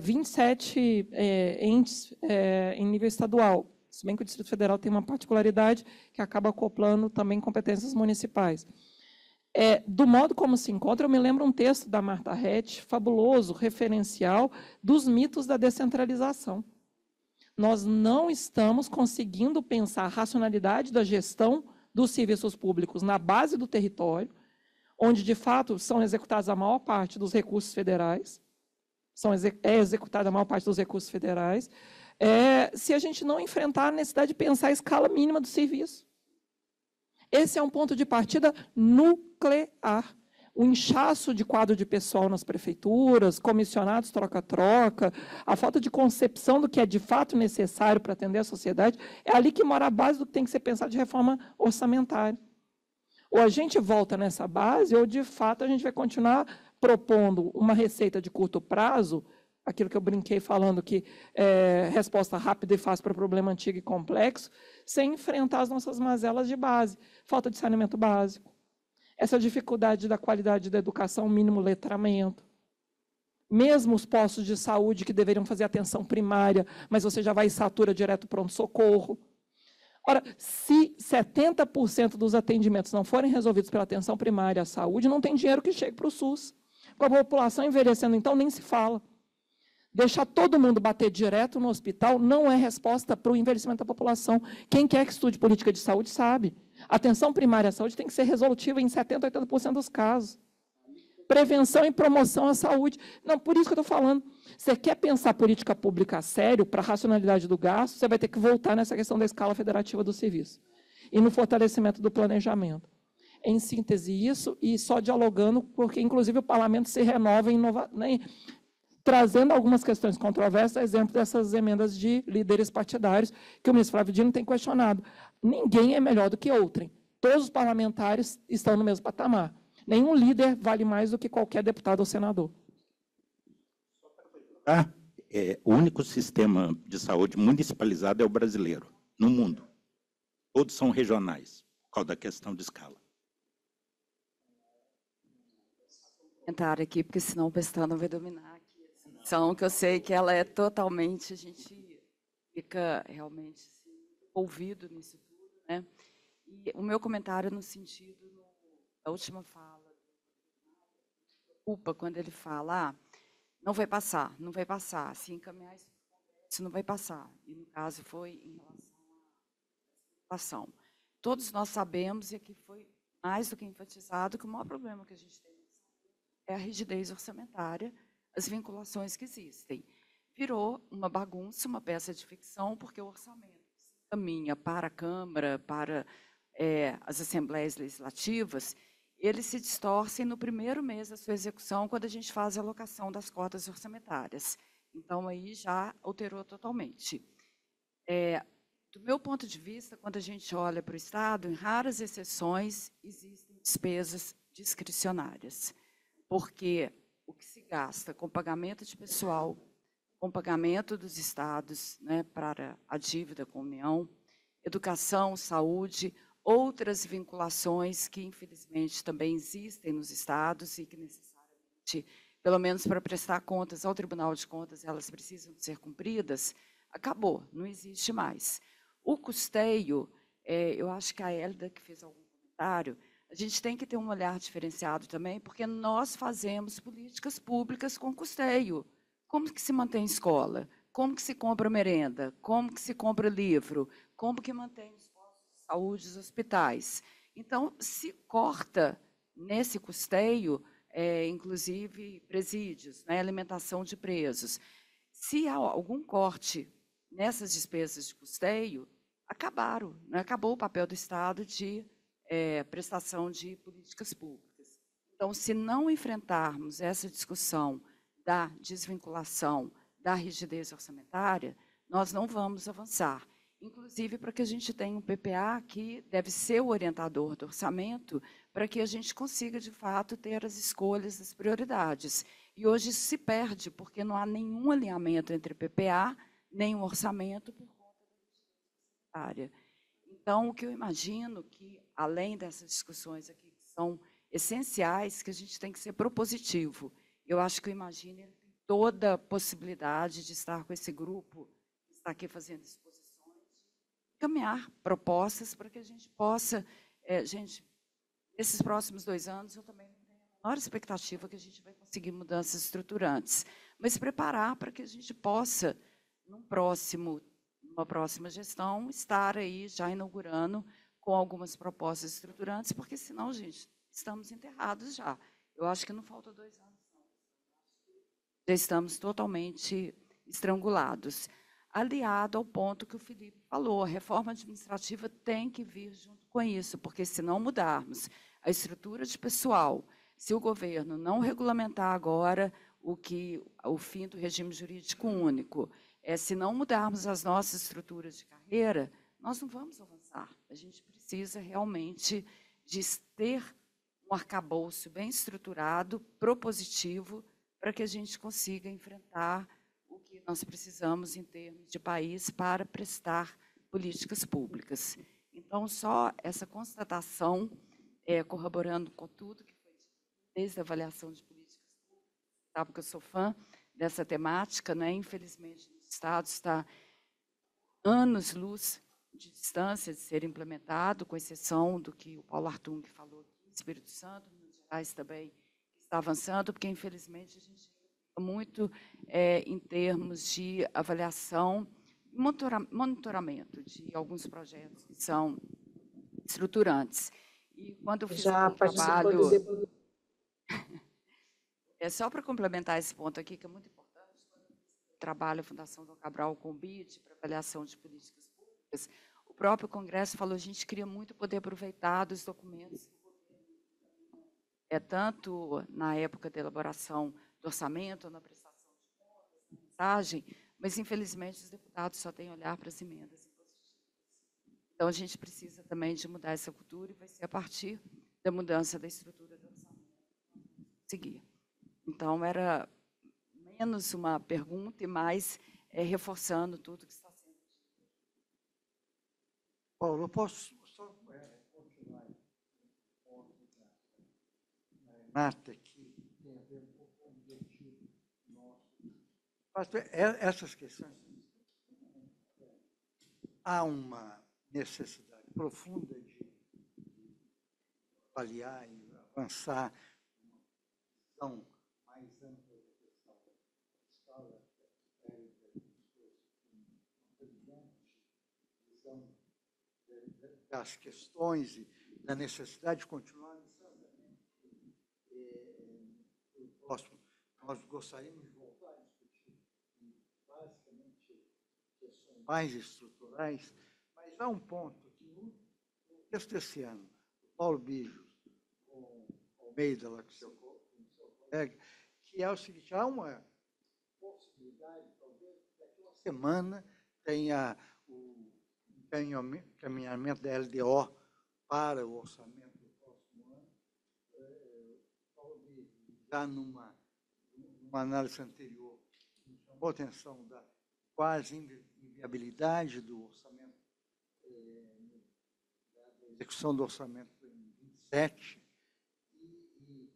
27 entes em nível estadual, se bem que o Distrito Federal tem uma particularidade que acaba acoplando também competências municipais. Do modo como se encontra, eu me lembro um texto da Marta Rett, fabuloso, referencial, dos mitos da descentralização. Nós não estamos conseguindo pensar a racionalidade da gestão dos serviços públicos na base do território, onde, de fato, são executados a maior parte dos recursos federais, executada a maior parte dos recursos federais, se a gente não enfrentar a necessidade de pensar a escala mínima do serviço. Esse é um ponto de partida nuclear. O inchaço de quadro de pessoal nas prefeituras, comissionados troca-troca, a falta de concepção do que é de fato necessário para atender a sociedade, é ali que mora a base do que tem que ser pensado de reforma orçamentária. Ou a gente volta nessa base, ou, de fato, a gente vai continuar propondo uma receita de curto prazo, aquilo que eu brinquei falando que resposta rápida e fácil para problema antigo e complexo, sem enfrentar as nossas mazelas de base. Falta de saneamento básico, essa dificuldade da qualidade da educação, mínimo letramento. Mesmo os postos de saúde que deveriam fazer atenção primária, mas você já vai e satura direto pronto-socorro. Ora, se 70% dos atendimentos não forem resolvidos pela atenção primária à saúde, não tem dinheiro que chegue para o SUS. Com a população envelhecendo, então, nem se fala. Deixar todo mundo bater direto no hospital não é resposta para o envelhecimento da população. Quem quer que estude política de saúde sabe. A atenção primária à saúde tem que ser resolutiva em 70% a 80% dos casos. Prevenção e promoção à saúde. Não, por isso que eu estou falando. Você quer pensar política pública a sério, para a racionalidade do gasto, você vai ter que voltar nessa questão da escala federativa do serviço. E no fortalecimento do planejamento. em síntese, isso, e só dialogando, porque, inclusive, o parlamento se renova, né, trazendo algumas questões controversas, exemplo dessas emendas de líderes partidários, que o ministro Flávio Dino tem questionado. Ninguém é melhor do que outrem. Todos os parlamentares estão no mesmo patamar. Nenhum líder vale mais do que qualquer deputado ou senador. O único sistema de saúde municipalizado é o brasileiro, no mundo. Todos são regionais, por causa da questão de escala. Comentário aqui, porque senão o Pestana vai dominar aqui a discussão, que eu sei que ela é totalmente, a gente fica realmente assim, ouvido nisso tudo, né? E o meu comentário no sentido, da última fala, culpa quando ele fala, não vai passar, não vai passar, se encaminhar isso não vai passar. E no caso foi em relação à situação. Todos nós sabemos, e aqui foi mais do que enfatizado, que o maior problema que a gente tem é a rigidez orçamentária, as vinculações que existem. Virou uma bagunça, uma peça de ficção, porque o orçamento se encaminha para a Câmara, para as assembleias legislativas, eles se distorcem no primeiro mês da sua execução, quando a gente faz a alocação das cotas orçamentárias. Então, aí já alterou totalmente. Do meu ponto de vista, quando a gente olha para o Estado, em raras exceções, existem despesas discricionárias, porque o que se gasta com pagamento de pessoal, com pagamento dos estados, né, para a dívida com a União, educação, saúde, outras vinculações que, infelizmente, também existem nos estados e que necessariamente, pelo menos para prestar contas ao Tribunal de Contas, elas precisam ser cumpridas, acabou, não existe mais. O custeio, eu acho que a Hélida que fez algum comentário, a gente tem que ter um olhar diferenciado também, porque nós fazemos políticas públicas com custeio. Como que se mantém escola? Como que se compra merenda? Como que se compra livro? Como que mantém os postos de saúde, os hospitais? Então, se corta nesse custeio, inclusive presídios, né, alimentação de presos. Se há algum corte nessas despesas de custeio, acabaram, né? Acabou o papel do Estado de prestação de políticas públicas. Então, se não enfrentarmos essa discussão da desvinculação, da rigidez orçamentária, nós não vamos avançar. Inclusive para que a gente tenha um PPA que deve ser o orientador do orçamento, para que a gente consiga, de fato, ter as escolhas, as prioridades. E hoje isso se perde, porque não há nenhum alinhamento entre PPA, nem o orçamento, por conta da rigidez orçamentária. Então, o que eu imagino que, além dessas discussões aqui, que são essenciais, que a gente tem que ser propositivo. Eu acho que o Imagine tem toda a possibilidade de estar com esse grupo, que está aqui fazendo exposições, caminhar propostas para que a gente possa, nesses próximos 2 anos, eu também não tenho a menor expectativa que a gente vai conseguir mudanças estruturantes, mas preparar para que a gente possa, numa próxima gestão, estar aí já inaugurando com algumas propostas estruturantes, porque senão, gente, estamos enterrados já. Eu acho que não falta 2 anos, não. Já estamos totalmente estrangulados. Aliado ao ponto que o Felipe falou, a reforma administrativa tem que vir junto com isso, porque se não mudarmos a estrutura de pessoal, se o governo não regulamentar agora o fim do regime jurídico único, se não mudarmos as nossas estruturas de carreira, nós não vamos avançar. A gente precisa realmente de ter um arcabouço bem estruturado, propositivo, para que a gente consiga enfrentar o que nós precisamos em termos de país para prestar políticas públicas. Então, só essa constatação, corroborando com tudo que foi dito, desde a avaliação de políticas públicas, sabe que eu sou fã dessa temática, né? Infelizmente, no Estado está anos-luz de distância de ser implementado, com exceção do que o Paulo Artung falou aqui, Espírito Santo, Minas Gerais também está avançando, porque, infelizmente, a gente fica muito em termos de avaliação, monitoramento de alguns projetos que são estruturantes. E quando eu fiz o trabalho... só para complementar esse ponto aqui, que é muito importante, quando eu trabalho a Fundação Dom Cabral com o BID, para avaliação de políticas públicas, o próprio Congresso falou, a gente queria muito poder aproveitar dos documentos que o governo tanto na época da elaboração do orçamento, na prestação de contas, na mensagem, mas, infelizmente, os deputados só têm olhar para as emendas impositivas. Então, a gente precisa também de mudar essa cultura e vai ser a partir da mudança da estrutura do orçamento que nós vamos conseguir. Então, era menos uma pergunta e mais reforçando tudo que está sendo dito. Paulo, eu posso só continuar com o ponto da Renata, que tem a ver um pouco com o objetivo nosso. Essas questões, há uma necessidade profunda de avaliar e avançar uma visão mais ampla da questão fiscal, das questões e da necessidade de continuar necessariamente o próximo. Nós gostaríamos de voltar a discutir basicamente questões mais estruturais, mas há um ponto que no texto desse ano, o Paulo Bijos, com Almeida, lá com o seu colega, que é o seguinte, há uma possibilidade, talvez, daqui a uma semana tenha o encaminhamento da LDO para o orçamento do próximo ano. Paulo Bijos, já numa análise anterior, chamou a atenção da quase inviabilidade do orçamento, da execução do orçamento em 27, e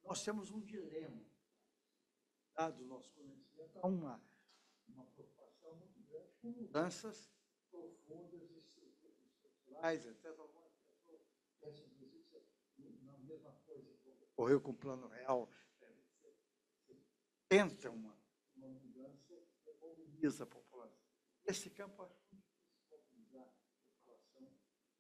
nós temos um dilema, dado o nosso conhecimento, há uma preocupação muito grande com mudanças profundas e estruturais, até algumas pessoas pensam, inclusive, na mesma coisa que ocorreu com o Plano Real, tenta uma mudança que mobiliza a população. Esse campo, acho que é muito difícil mobilizar a população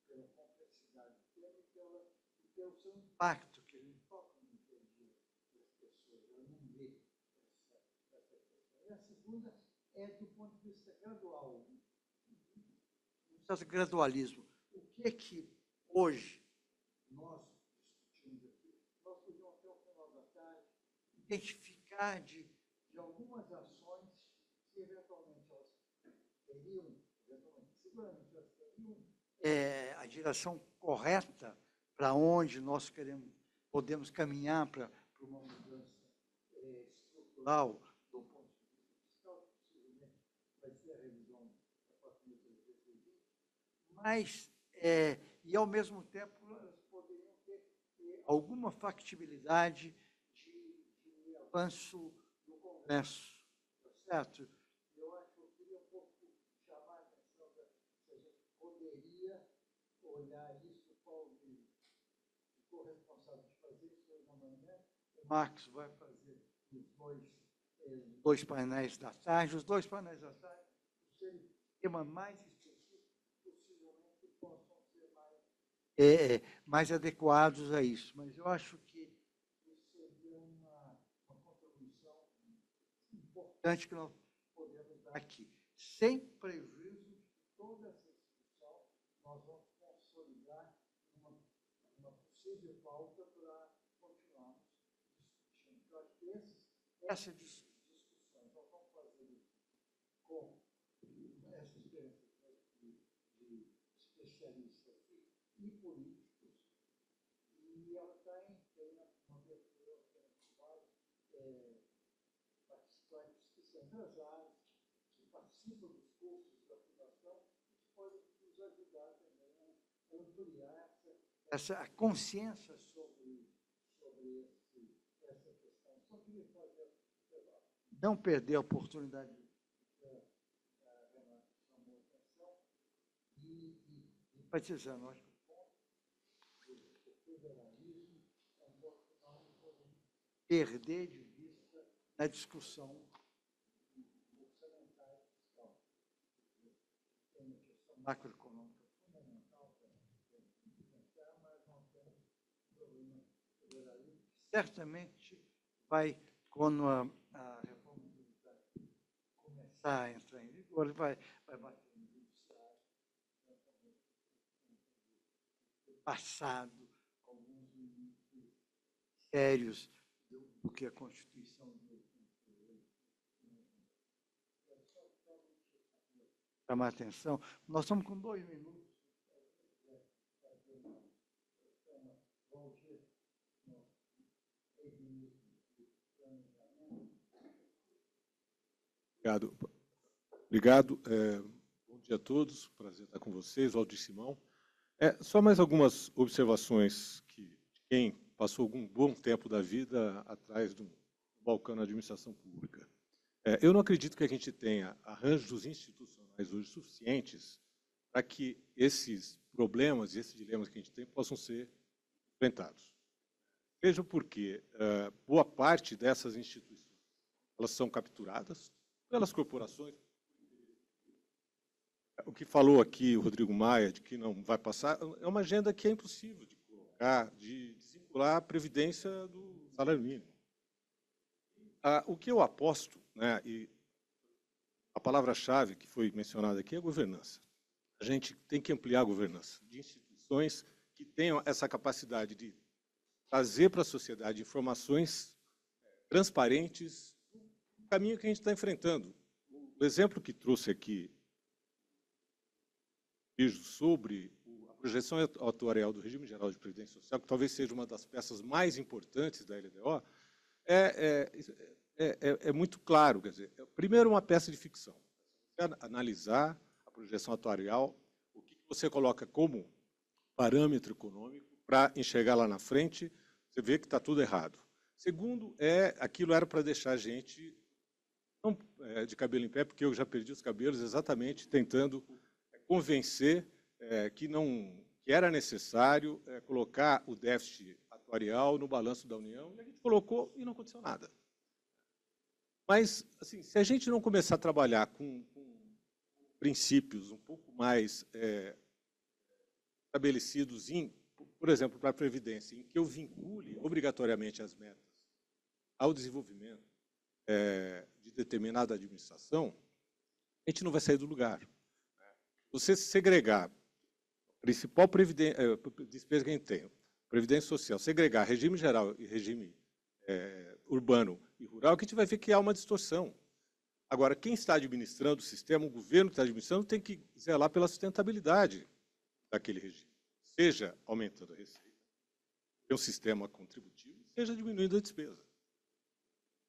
pela complexidade do tema e pelo seu impacto, que ele toca no dia a dia das pessoas, ela não vê essa questão. E a segunda é do ponto de vista gradual, um certo gradualismo. O que hoje nós discutimos aqui, nós podíamos até o final da tarde identificar de algumas ações que eventualmente elas teriam, seguramente elas teriam a direção correta para onde nós podemos caminhar para uma mudança estrutural do ponto de vista fiscal, possivelmente vai ser a revisão da 4.320, mas, e ao mesmo tempo, elas poderiam ter alguma factibilidade de avanço no Congresso, tá certo? Eu acho que eu queria um pouco chamar a atenção se a gente poderia olhar isso, Paulo ficou responsável de fazer isso hoje na manhã, o Marcos vai fazer os dois painéis da tarde, os dois painéis da tarde, serem temas mais específicos, possivelmente possam ser mais adequados a isso, mas eu acho que isso seria uma contribuição importante que nós podemos dar aqui. Sem prejuízo de toda essa discussão, nós vamos consolidar uma possível pauta para continuarmos discutindo. Eu acho que essa discussão, nós vamos fazer isso com essa experiência de especialistas e políticos, e ela tem uma abertura participantes que são empresários, que participam dos cursos da fundação e que podem nos ajudar também a ampliar a consciência sobre essa questão. Só queria fazer, não perder a oportunidade que a Renata chamou a atenção e enfatizando, acho que o ponto do federalismo é um ponto que nós não podemos perder de vista na discussão orçamentária fiscal. Tem uma questão macroeconômica fundamental para enfrentar, mas não temos um problema federalismo que certamente vai, quando a reforma tributária começar a entrar em vigor, vai bater no judiciário, passado critérios do que a Constituição chamar a atenção. Nós estamos com 2 minutos. Obrigado. Obrigado. Bom dia a todos. Prazer estar com vocês, Waldir Simão. Só mais algumas observações de quem passou algum bom tempo da vida atrás do balcão da administração pública. Eu não acredito que a gente tenha arranjos institucionais hoje suficientes para que esses problemas e esses dilemas que a gente tem possam ser enfrentados. Veja porque boa parte dessas instituições elas são capturadas pelas corporações. O que falou aqui o Rodrigo Maia, de que não vai passar, é uma agenda que é impossível de colocar, de desvincular a previdência do salário mínimo. O que eu aposto, né, e a palavra-chave que foi mencionada aqui é governança. A gente tem que ampliar a governança de instituições que tenham essa capacidade de trazer para a sociedade informações transparentes do caminho que a gente está enfrentando. O exemplo que trouxe aqui sobre a projeção atuarial do regime geral de previdência social, que talvez seja uma das peças mais importantes da LDO, é muito claro. Quer dizer, primeiro, uma peça de ficção. Você analisar a projeção atuarial, o que você coloca como parâmetro econômico para enxergar lá na frente, você vê que está tudo errado. Segundo, aquilo era para deixar a gente não de cabelo em pé, porque eu já perdi os cabelos exatamente tentando convencer que era necessário colocar o déficit atuarial no balanço da União, e a gente colocou e não aconteceu nada. Mas, assim, se a gente não começar a trabalhar com princípios um pouco mais estabelecidos, por exemplo, para a Previdência, em que eu vincule obrigatoriamente as metas ao desenvolvimento de determinada administração, a gente não vai sair do lugar. Você segregar a principal despesa que a gente tem, Previdência Social, segregar regime geral e regime urbano e rural, que a gente vai ver que há uma distorção. Agora, quem está administrando o sistema, o governo que está administrando, tem que zelar pela sustentabilidade daquele regime, seja aumentando a receita, um sistema contributivo, seja diminuindo a despesa.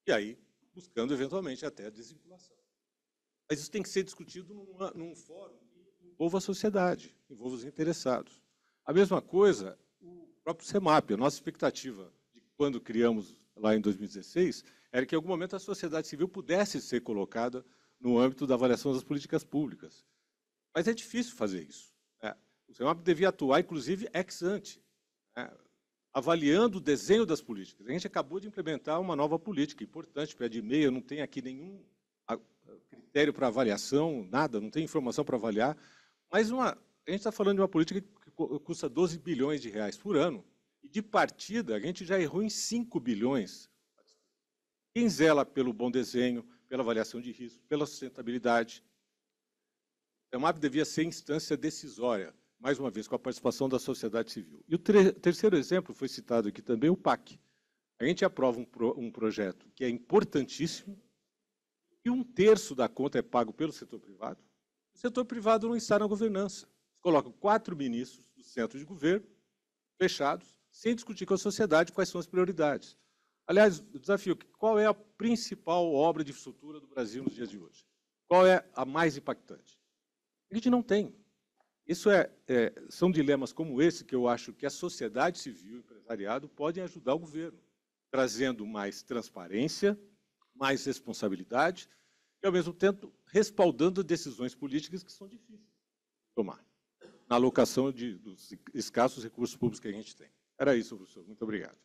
E aí, buscando, eventualmente, até a desvinculação. Mas isso tem que ser discutido num fórum que envolva a sociedade, envolva os interessados. A mesma coisa, o próprio CEMAP. A nossa expectativa de quando criamos lá em 2016 era que, em algum momento, a sociedade civil pudesse ser colocada no âmbito da avaliação das políticas públicas. Mas é difícil fazer isso. O CEMAP devia atuar, inclusive, ex ante, avaliando o desenho das políticas. A gente acabou de implementar uma nova política importante, pé de meia, não tem aqui nenhum critério para avaliação, nada, não tem informação para avaliar, mas a gente está falando de uma política que custa 12 bilhões de reais por ano, e de partida a gente já errou em 5 bilhões. Quem zela pelo bom desenho, pela avaliação de risco, pela sustentabilidade? O CEMAP devia ser instância decisória, mais uma vez, com a participação da sociedade civil. E o terceiro exemplo, foi citado aqui também, o PAC. A gente aprova um projeto que é importantíssimo, e 1/3 da conta é pago pelo setor privado. O setor privado não está na governança. Coloca 4 ministros do centro de governo, fechados, sem discutir com a sociedade quais são as prioridades. Aliás, o desafio, qual é a principal obra de infraestrutura do Brasil nos dias de hoje? Qual é a mais impactante? A gente não tem. Isso são dilemas como esse que eu acho que a sociedade civil e o empresariado podem ajudar o governo, trazendo mais transparência, mais responsabilidade e, ao mesmo tempo, respaldando decisões políticas que são difíceis de tomar, na alocação dos escassos recursos públicos que a gente tem. Era isso, professor. Muito obrigado.